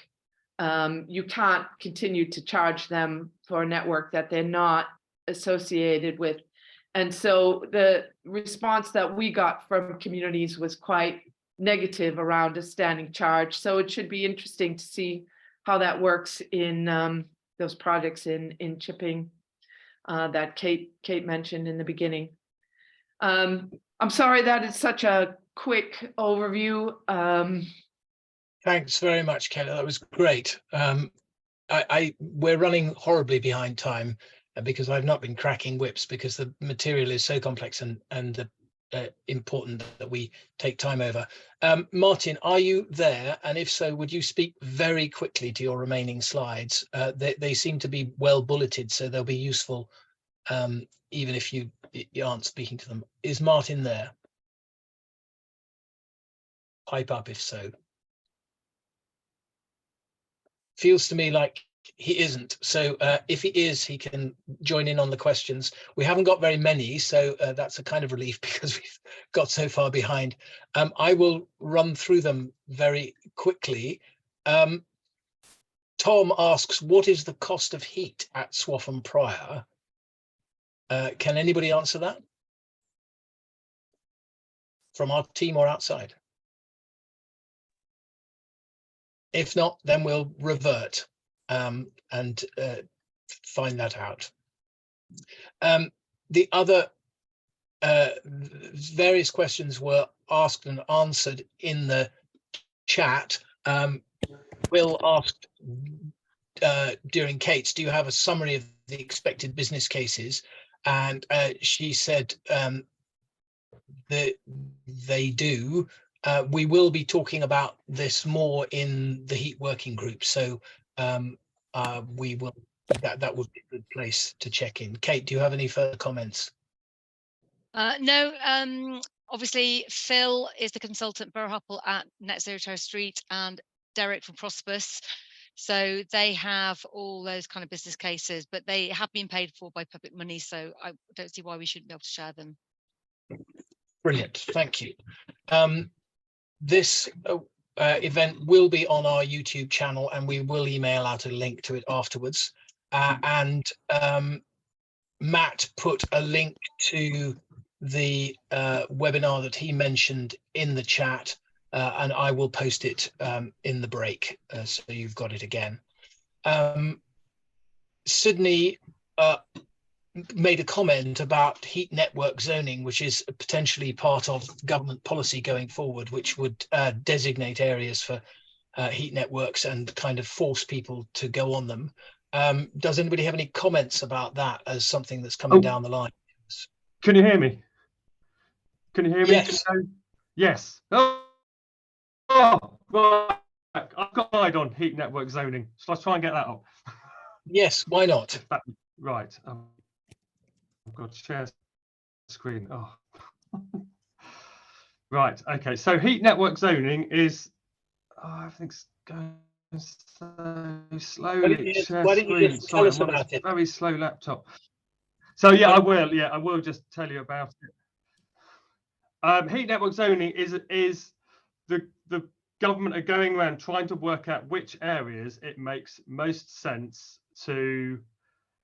You can't continue to charge them for a network that they're not associated with. And so the response that we got from communities was quite negative around a standing charge. So it should be interesting to see how that works in those projects in Chipping that Kate mentioned in the beginning. I'm sorry that it's such a quick overview. Thanks very much, Kayla. That was great. We're running horribly behind time because I've not been cracking whips, because the material is so complex and important that we take time over. Martin, are you there? And if so, would you speak very quickly to your remaining slides? They seem to be well bulleted, so they'll be useful even if you aren't speaking to them. Is Martin there? Pipe up if so. Feels to me like he isn't. So if he is, he can join in on the questions. We haven't got very many, so that's a kind of relief because we've got so far behind. I will run through them very quickly. Tom asks, what is the cost of heat at Swaffham Prior? Can anybody answer that? From our team or outside? If not, then we'll revert and find that out. The other various questions were asked and answered in the chat. Will asked during Kate's, do you have a summary of the expected business cases? And she said that they do. We will be talking about this more in the Heap working group, so we will. That would be a good place to check in. Kate, do you have any further comments? No, obviously Phil is the consultant Borough Hopple at Net Zero Terrace Street, and Derek from Prosperous. So they have all those kind of business cases, but they have been paid for by public money, so I don't see why we shouldn't be able to share them. Brilliant, thank you. This event will be on our YouTube channel, and we will email out a link to it afterwards. And Matt put a link to the webinar that he mentioned in the chat, and I will post it in the break, so you've got it again. Sydney made a comment about heat network zoning, which is potentially part of government policy going forward, which would designate areas for heat networks and kind of force people to go on them. Does anybody have any comments about that as something that's coming down the line? Can you hear me? Can you hear me? Yes. Yes. Oh, right. I've got an eye on heat network zoning. Shall I try and get that up? Yes, why not? Right. I've got to share screen. Oh. Right. Okay. So heat network zoning is. Oh, everything's going so slowly. Why don't you just tell us about it? Very slow laptop. So yeah, I will. Yeah, I will just tell you about it. Heat network zoning is the government are going around trying to work out which areas it makes most sense to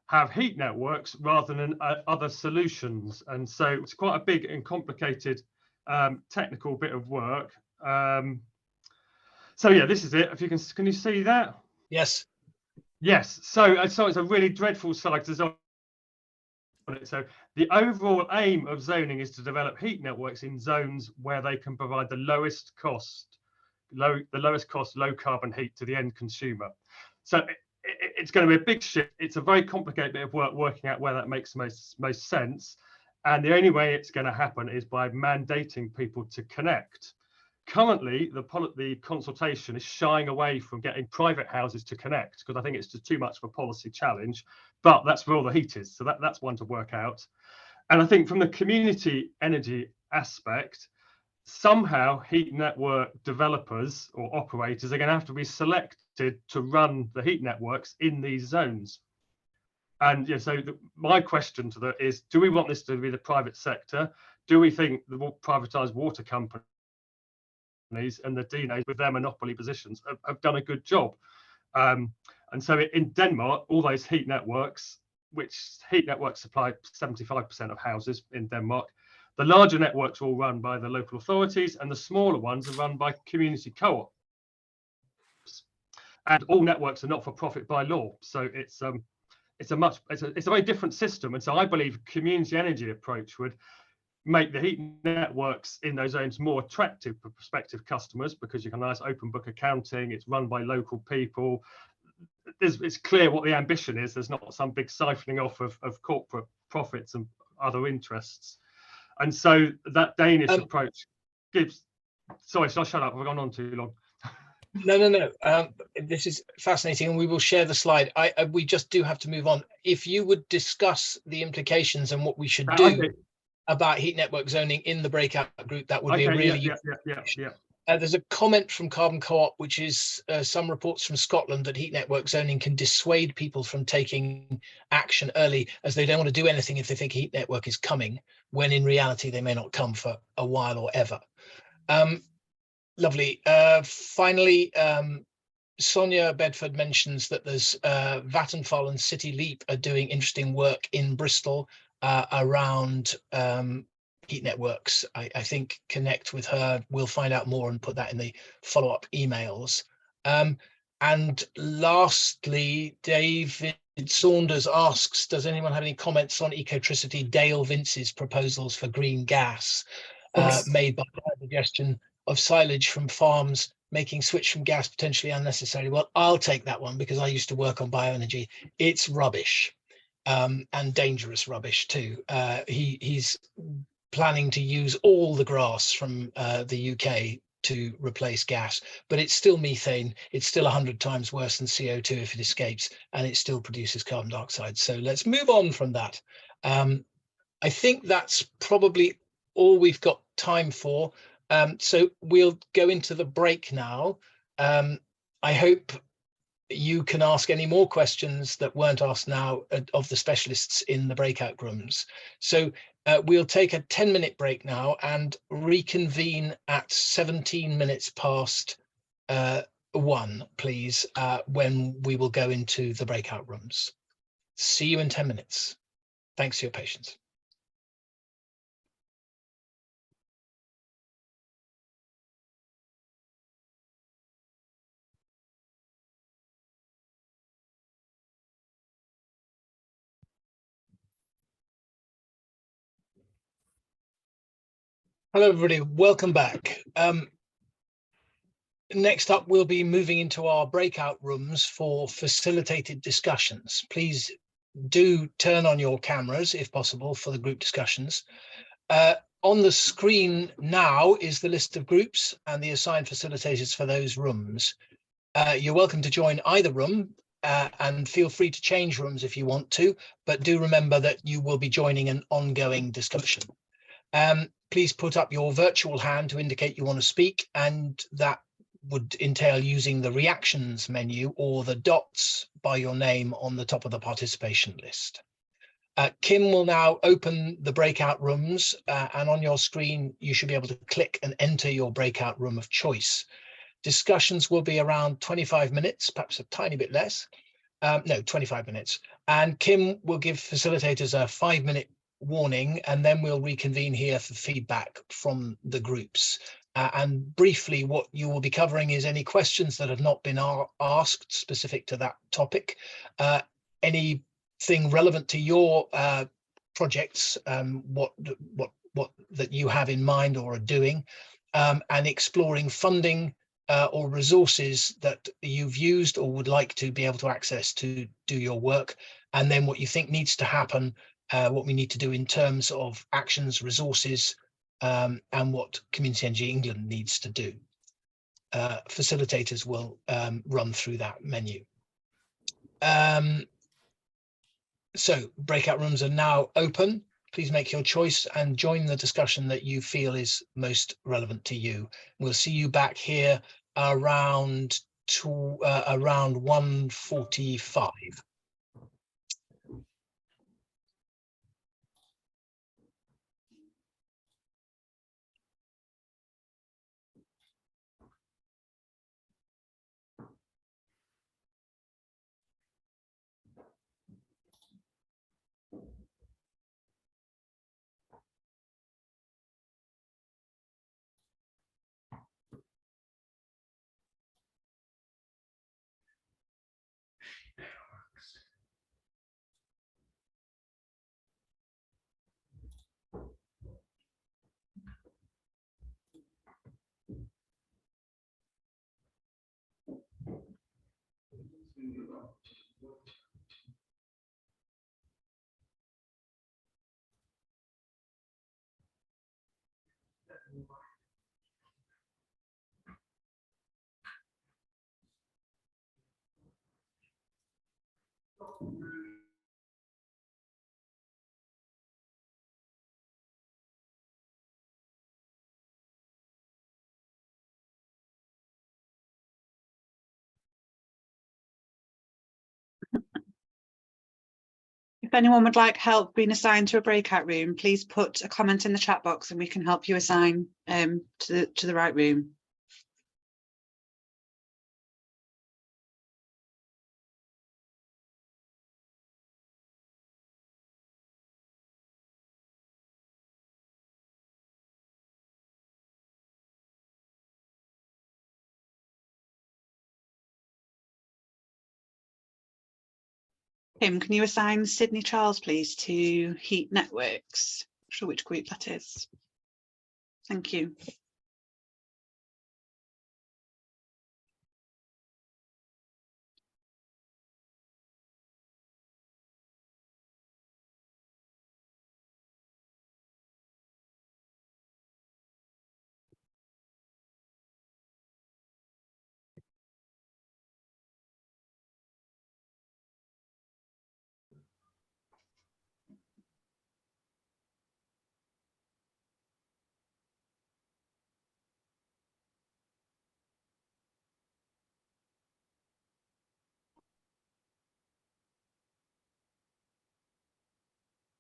have heat networks rather than other solutions. And so it's quite a big and complicated technical bit of work. So yeah, this is it. If you can you see that? Yes. Yes. So it's a really dreadful slide. So the overall aim of zoning is to develop heat networks in zones where they can provide the lowest cost, low carbon heat to the end consumer. So it's going to be a big shift. It's a very complicated bit of work working out where that makes most sense. And the only way it's going to happen is by mandating people to connect. Currently, the consultation is shying away from getting private houses to connect because I think it's just too much of a policy challenge. But that's where all the heat is. So that's one to work out. And I think from the community energy aspect, somehow heat network developers or operators are going to have to be selected to run the heat networks in these zones. And yeah, so my question to that is, do we want this to be the private sector? Do we think the privatized water companies and the DNOs with their monopoly positions have done a good job? And so in Denmark, all those heat networks supply 75% of houses in Denmark. The larger networks are all run by the local authorities, and the smaller ones are run by community co-ops. And all networks are not for profit by law. So it's a very different system. And so I believe a community energy approach would make the heat networks in those zones more attractive for prospective customers because you can have nice open book accounting. It's run by local people. It's clear what the ambition is. There's not some big siphoning off of corporate profits and other interests. And so that Danish approach gives. Sorry, shall I shut up? I've gone on too long. No. This is fascinating, and we will share the slide. We just do have to move on. If you would discuss the implications and what we should do about heat network zoning in the breakout group, that would be a really yeah. There's a comment from Carbon Co-op, which is some reports from Scotland that heat network zoning can dissuade people from taking action early, as they don't want to do anything if they think a heat network is coming, when in reality they may not come for a while or ever. Lovely. Finally, Sonia Bedford mentions that there's Vattenfall and City Leap are doing interesting work in Bristol around heat networks. I think connect with her. We'll find out more and put that in the follow-up emails. And lastly, David Saunders asks, does anyone have any comments on Ecotricity Dale Vince's proposals for green gas made by the suggestion of silage from farms making switch from gas potentially unnecessary? Well, I'll take that one because I used to work on bioenergy. It's rubbish, and dangerous rubbish too. He's planning to use all the grass from the UK to replace gas, but it's still methane. It's still 100 times worse than CO2 if it escapes, and it still produces carbon dioxide. So let's move on from that. I think that's probably all we've got time for. So we'll go into the break now. I hope you can ask any more questions that weren't asked now of the specialists in the breakout rooms. So we'll take a 10-minute break now and reconvene at 17 minutes past 1, please, when we will go into the breakout rooms. See you in 10 minutes. Thanks for your patience. Hello, everybody. Welcome back. Next up, we'll be moving into our breakout rooms for facilitated discussions. Please do turn on your cameras, if possible, for the group discussions. On the screen now is the list of groups and the assigned facilitators for those rooms. You're welcome to join either room and feel free to change rooms if you want to, but do remember that you will be joining an ongoing discussion. Please put up your virtual hand to indicate you want to speak, and that would entail using the reactions menu or the dots by your name on the top of the participation list. Kim will now open the breakout rooms, and on your screen you should be able to click and enter your breakout room of choice. Discussions will be around 25 minutes, perhaps a tiny bit less. No, 25 minutes. And Kim will give facilitators a 5-minute warning, and then we'll reconvene here for feedback from the groups. And briefly, what you will be covering is any questions that have not been asked specific to that topic, anything relevant to your projects, what that you have in mind or are doing, and exploring funding or resources that you've used or would like to be able to access to do your work, and then what you think needs to happen, what we need to do in terms of actions, resources, and what Community Energy England needs to do. Facilitators will run through that menu. So breakout rooms are now open. Please make your choice and join the discussion that you feel is most relevant to you. We'll see you back here around 1:45. If anyone would like help being assigned to a breakout room, please put a comment in the chat box and we can help you assign to the right room. Kim, can you assign Sydney Charles, please, to Heap Networks? Not sure which group that is. Thank you.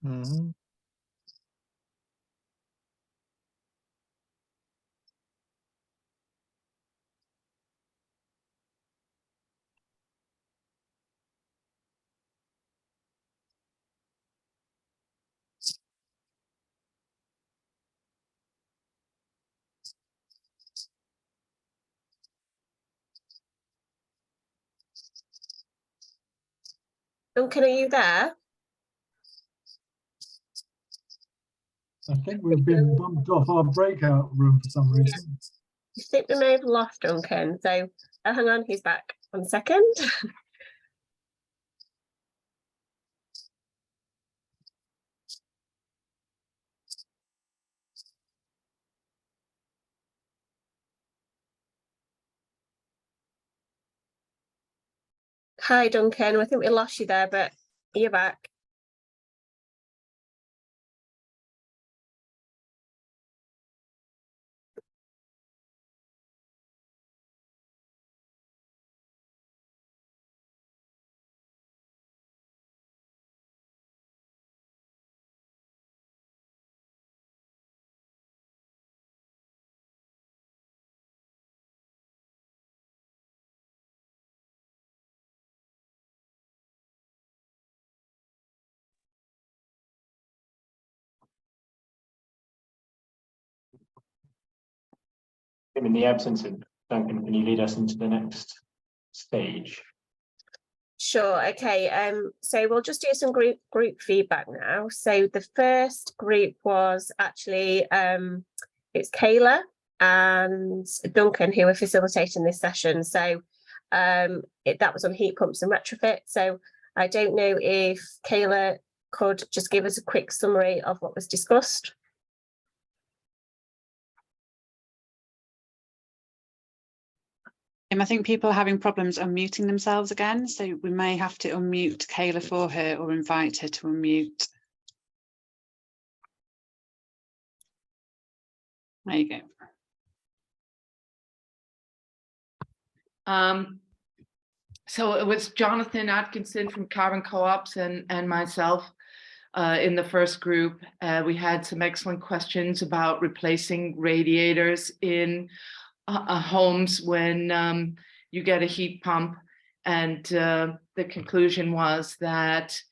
Mhm. Duncan, are you there? I think we've been bumped off our breakout room for some reason. I think we may have lost Duncan. So hang on, he's back. 1 second. Hi, Duncan. I think we lost you there, but you're back. In the absence of Duncan, can you lead us into the next stage? Sure. Okay. So we'll just do some group feedback now. So the first group was actually it's Kayla and Duncan who were facilitating this session. So that was on heat pumps and retrofit. So I don't know if Kayla could just give us a quick summary of what was discussed. I think people are having problems unmuting themselves again, so we may have to unmute Kayla for her or invite her to unmute. There you go. So it was Jonathan Atkinson from Carbon Co-ops and myself in the first group. We had some excellent questions about replacing radiators in homes when you get a heat pump, and the conclusion was that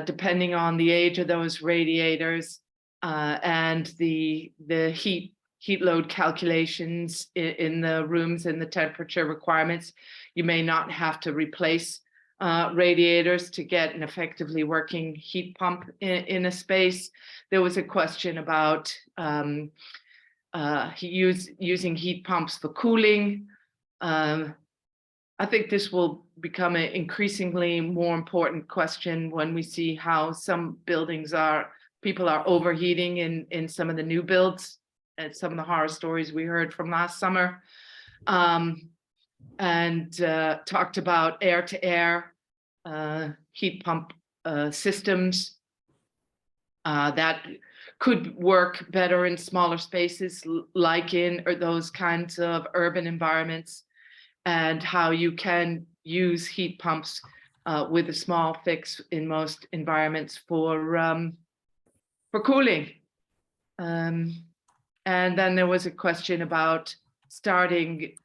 depending on the age of those radiators and the heat load calculations in the rooms and the temperature requirements, you may not have to replace radiators to get an effectively working heat pump in a space. There was a question about using heat pumps for cooling. I think this will become an increasingly more important question when we see how some buildings people are overheating in some of the new builds and some of the horror stories we heard from last summer. And talked about air-to-air heat pump systems that could work better in smaller spaces like in those kinds of urban environments, and how you can use heat pumps with a small fix in most environments for cooling. And then there was a question about starting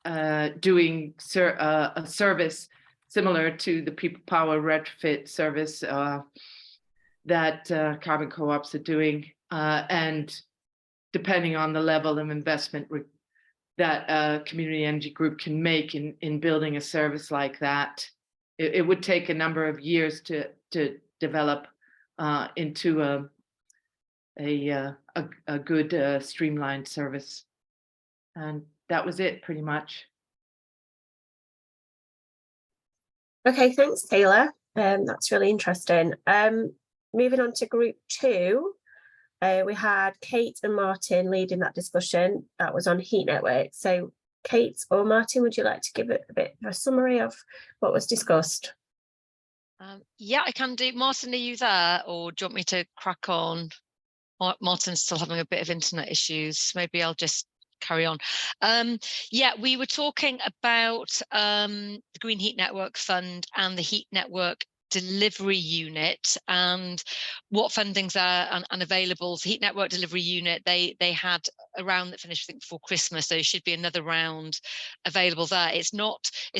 doing a service similar to the People Power retrofit service that Carbon Co-ops are doing, and depending on the level of investment that a community energy group can make in building a service like that, it would take a number of years to develop into a good streamlined service. And that was it pretty much. Okay, thanks, Kayla. That's really interesting. Moving on to group 2, we had Kate and Martin leading that discussion. That was on heat network. So Kate or Martin, would you like to give it a bit of a summary of what was discussed? Yeah, I can do. Martin, are you there, or do you want me to crack on? Martin's still having a bit of internet issues. Maybe I'll just carry on. Yeah, we were talking about the Green Heat Network Fund and the Heat Network Delivery Unit and what funding's are and available. So Heat Network Delivery Unit, they had a round that finished, I think, before Christmas. So there should be another round available there. It's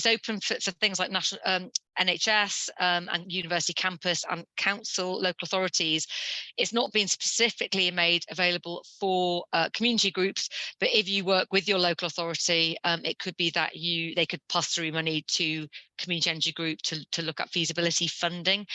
open for things like national NHS and university campus and council, local authorities. It's not been specifically made available for community groups, but if you work with your local authority, it could be that they could pass through money to community energy group to look at feasibility funding.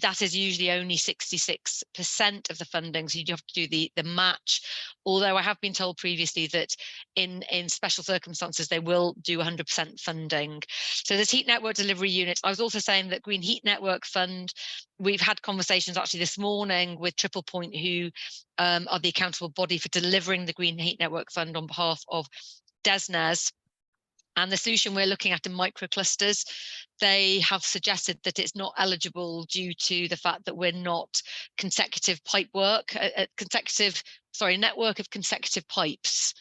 That is usually only 66% of the funding, so you have to do the match. Although I have been told previously that in special circumstances they will do 100% funding. So this Heat Network Delivery Unit, I was also saying that Green Heat Network Fund, we've had conversations actually this morning with Triple Point, who are the accountable body for delivering the Green Heat Network Fund on behalf of DESNZ. And the solution we're looking at in microclusters, they have suggested that it's not eligible due to the fact that we're not consecutive pipe work, network of consecutive pipes,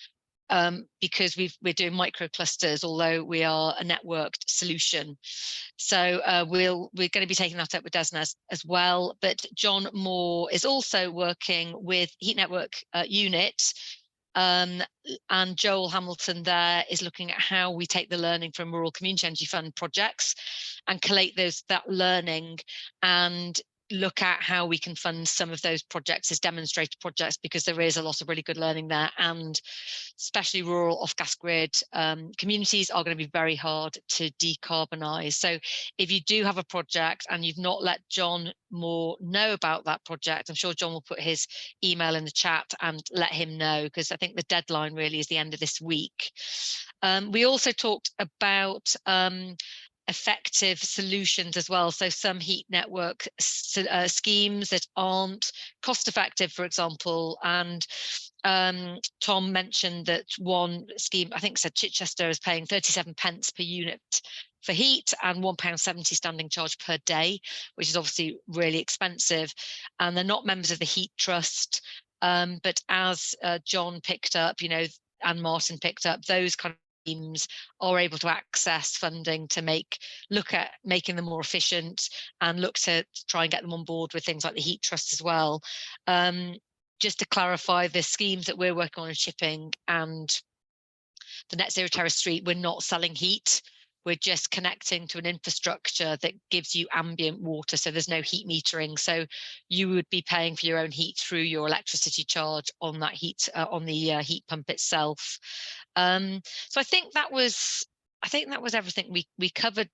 because we're doing microclusters, although we are a networked solution. So we're going to be taking that up with DESNZ as well. But John Moore is also working with Heat Network Unit. And Joel Hamilton there is looking at how we take the learning from Rural Community Energy Fund projects and collate that learning and look at how we can fund some of those projects as demonstrator projects, because there is a lot of really good learning there, and especially rural off-gas grid communities are going to be very hard to decarbonise. So if you do have a project and you've not let John Moore know about that project, I'm sure John will put his email in the chat and let him know, because I think the deadline really is the end of this week. We also talked about effective solutions as well. So some heat network schemes that aren't cost effective, for example, and Tom mentioned that one scheme, I think said Chichester, is paying 37 pence per unit for heat and £1.70 standing charge per day, which is obviously really expensive. And they're not members of the Heat Trust, but as John picked up, and Martin picked up, those kind of teams are able to access funding to look at making them more efficient and look to try and get them on board with things like the Heat Trust as well. Just to clarify, the schemes that we're working on in Shipping and the Net Zero Terrace Street, we're not selling heat. We're just connecting to an infrastructure that gives you ambient water, so there's no heat metering. So you would be paying for your own heat through your electricity charge on that heat, on the heat pump itself. So I think that was everything we covered.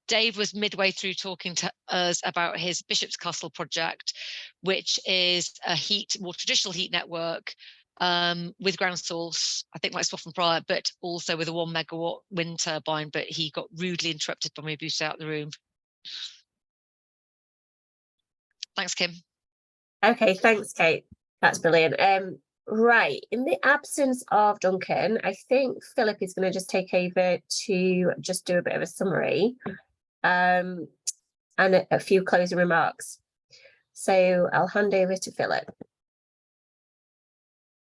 Dave was midway through talking to us about his Bishop's Castle project, which is a more traditional heat network with ground source, I think like Swaffham Prior, but also with a 1 megawatt wind turbine. But he got rudely interrupted by me booted out of the room. Thanks, Kim. Okay, thanks, Kate. That's brilliant. Right, in the absence of Duncan, I think Philip is going to just take over to just do a bit of a summary and a few closing remarks. So I'll hand over to Philip.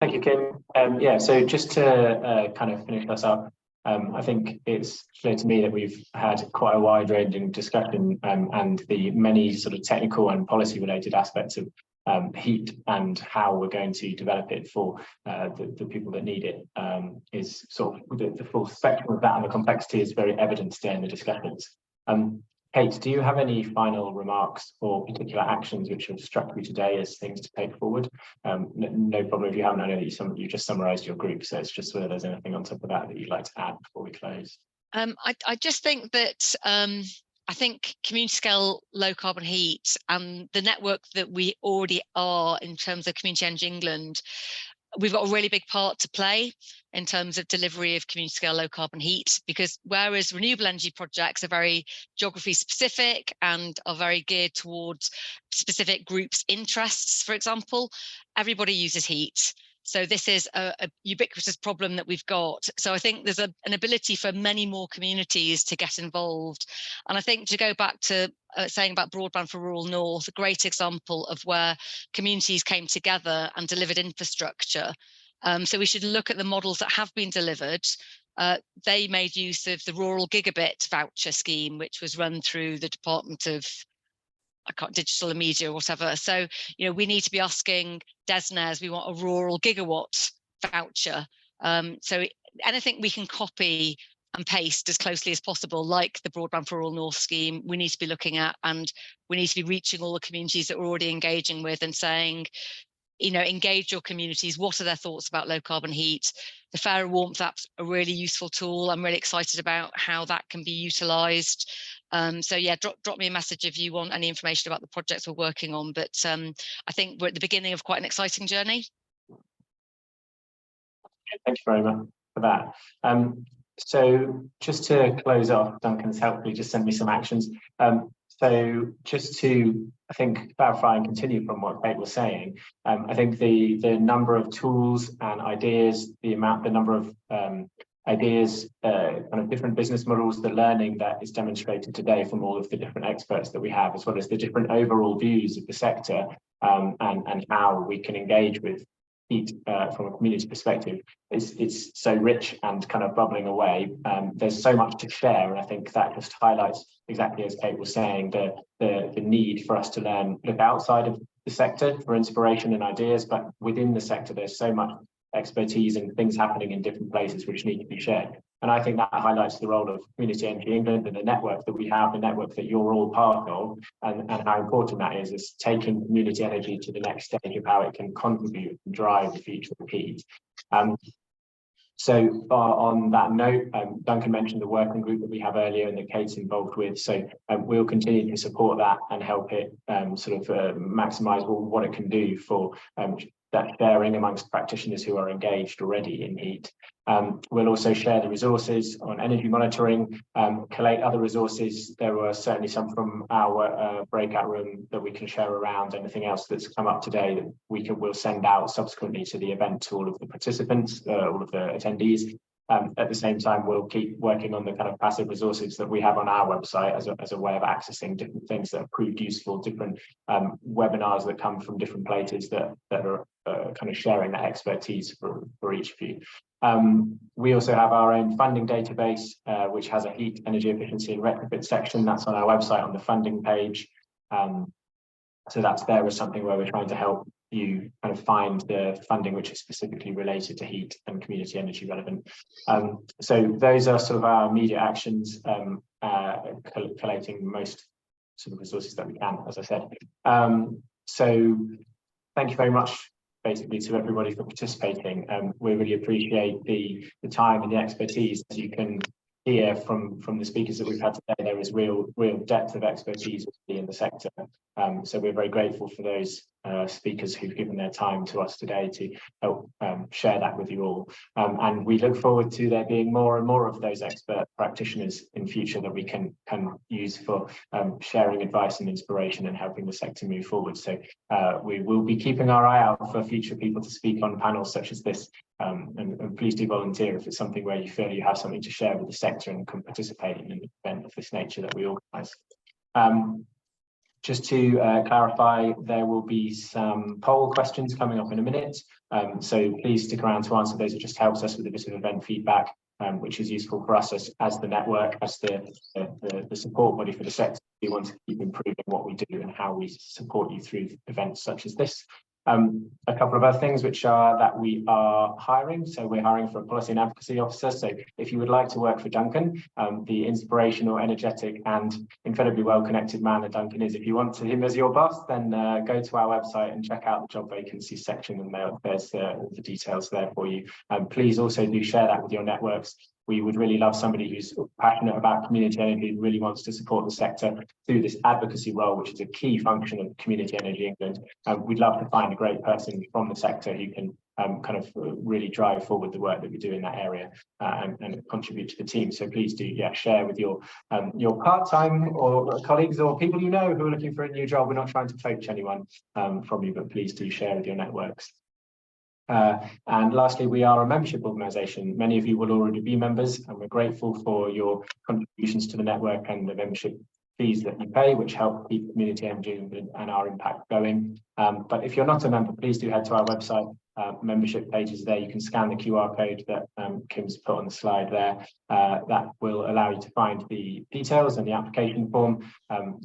Thank you, Kim. Yeah, so just to kind of finish us up, I think it's clear to me that we've had quite a wide-ranging discussion, and the many sort of technical and policy-related aspects of heat and how we're going to develop it for the people that need it is sort of the full spectrum of that, and the complexity is very evident today in the discussions. Kate, do you have any final remarks or particular actions which have struck you today as things to take forward? No problem if you haven't. I know that you just summarised your group, so it's just whether there's anything on top of that that you'd like to add before we close. I just think that I think community scale low carbon heat and the network that we already are in terms of Community Energy England, we've got a really big part to play in terms of delivery of community scale low carbon heat, because whereas renewable energy projects are very geography specific and are very geared towards specific groups' interests, for example, everybody uses heat. So this is a ubiquitous problem that we've got. So I think there's an ability for many more communities to get involved. And I think to go back to saying about broadband for rural North, a great example of where communities came together and delivered infrastructure. So we should look at the models that have been delivered. They made use of the rural gigabit voucher scheme, which was run through the Department of Digital and Media or whatever. So, we need to be asking DESNZ, we want a rural gigawatt voucher. So anything we can copy and paste as closely as possible, like the Broadband for Rural North scheme, we need to be looking at, and we need to be reaching all the communities that we're already engaging with and saying, engage your communities. What are their thoughts about low carbon heat? The Fairer Warmth app's a really useful tool. I'm really excited about how that can be utilised. So yeah, drop me a message if you want any information about the projects we're working on. But I think we're at the beginning of quite an exciting journey. Thank you very much for that. So just to close off, Duncan's helpfully just sent me some actions. So just to, I think, clarify and continue from what Kate was saying, I think the number of tools and ideas, the number of ideas, kind of different business models, the learning that is demonstrated today from all of the different experts that we have, as well as the different overall views of the sector, and how we can engage with heat from a community perspective, it's so rich and kind of bubbling away. There's so much to share, and I think that just highlights exactly as Kate was saying, the need for us to look outside of the sector for inspiration and ideas, but within the sector there's so much expertise and things happening in different places which need to be shared. And I think that highlights the role of Community Energy England and the network that we have, the network that you're all part of, and how important that is taking community energy to the next stage of how it can contribute and drive the future of heat. So on that note, Duncan mentioned the working group that we have earlier and that Kate's involved with. So we'll continue to support that and help it maximise what it can do for that sharing amongst practitioners who are engaged already in heat. We'll also share the resources on energy monitoring, collate other resources. There were certainly some from our breakout room that we can share around. Anything else that's come up today that we'll send out subsequently to the event to all of the participants, all of the attendees. At the same time, we'll keep working on the kind of passive resources that we have on our website as a way of accessing different things that have proved useful, different webinars that come from different places that are kind of sharing that expertise for each of you. We also have our own funding database, which has a heat, energy efficiency and retrofit section. That's on our website on the funding page. So that's there as something where we're trying to help you kind of find the funding which is specifically related to heat and community energy relevant. So those are sort of our immediate actions, collating most sort of resources that we can, as I said. So thank you very much basically to everybody for participating. We really appreciate the time and the expertise. As you can hear from the speakers that we've had today, there is real depth of expertise in the sector. So we're very grateful for those speakers who've given their time to us today to help share that with you all. And we look forward to there being more and more of those expert practitioners in future that we can use for sharing advice and inspiration and helping the sector move forward. So we will be keeping our eye out for future people to speak on panels such as this. And please do volunteer if it's something where you feel you have something to share with the sector and can participate in an event of this nature that we organise. Just to clarify, there will be some poll questions coming up in a minute. So please stick around to answer those. It just helps us with a bit of event feedback, which is useful for us as the network, as the support body for the sector. We want to keep improving what we do and how we support you through events such as this. A couple of other things which are that we are hiring. So we're hiring for a policy and advocacy officer. So if you would like to work for Duncan, the inspirational, energetic and incredibly well-connected man that Duncan is, if you want him as your boss, then go to our website and check out the job vacancies section, and there's all the details there for you. Please also do share that with your networks. we would really love somebody who's passionate about community energy, really wants to support the sector through this advocacy role, which is a key function of Community Energy England. We'd love to find a great person from the sector who can kind of really drive forward the work that we do in that area and contribute to the team. So please do, yeah, share with your part-time or colleagues or people you know who are looking for a new job. We're not trying to poach anyone from you, but please do share with your networks. And lastly, we are a membership organisation. Many of you will already be members, and we're grateful for your contributions to the network and the membership fees that you pay, which help keep Community Energy and our impact going. But if you're not a member, please do head to our website. Membership page is there. You can scan the QR code that Kim's put on the slide there. That will allow you to find the details and the application form.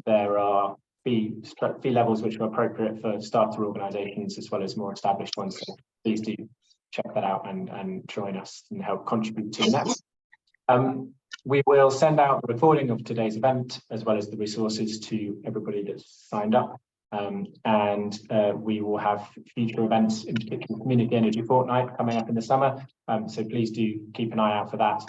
There are fee levels which are appropriate for starter organisations as well as more established ones. So please do check that out and join us and help contribute to the network. We will send out a recording of today's event as well as the resources to everybody that's signed up. And we will have future events, in particular Community Energy Fortnight, coming up in the summer. So please do keep an eye out for that.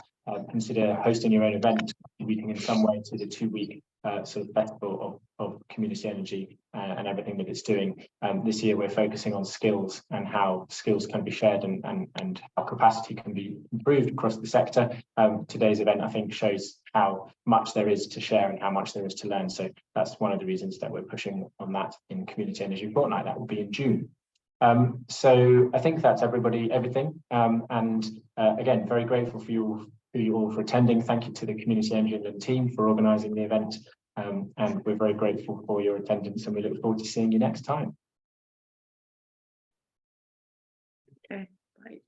Consider hosting your own event, contributing in some way to the 2-week sort of festival of community energy and everything that it's doing. This year we're focusing on skills and how skills can be shared and how capacity can be improved across the sector. Today's event, I think, shows how much there is to share and how much there is to learn. So that's one of the reasons that we're pushing on that in Community Energy Fortnight. That will be in June. So I think that's everything. Again, very grateful for you all for attending. Thank you to the Community Energy England team for organising the event. And we're very grateful for your attendance, and we look forward to seeing you next time. Okay, bye.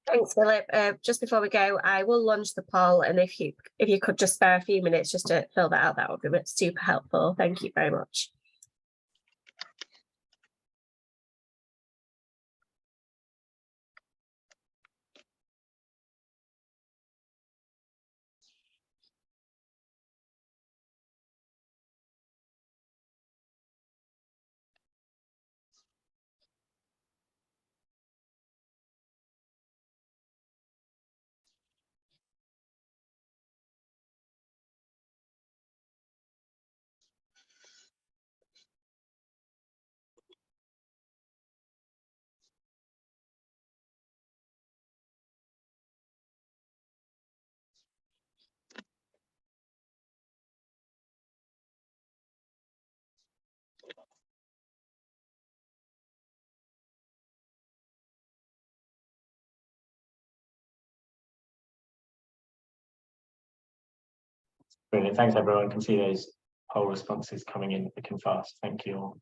Thanks, Philip. Just before we go, I will launch the poll, and if you could just spare a few minutes just to fill that out, that would be super helpful. Thank you very much. Brilliant. Thanks, everyone. I can see those poll responses coming in thick and fast. Thank you all.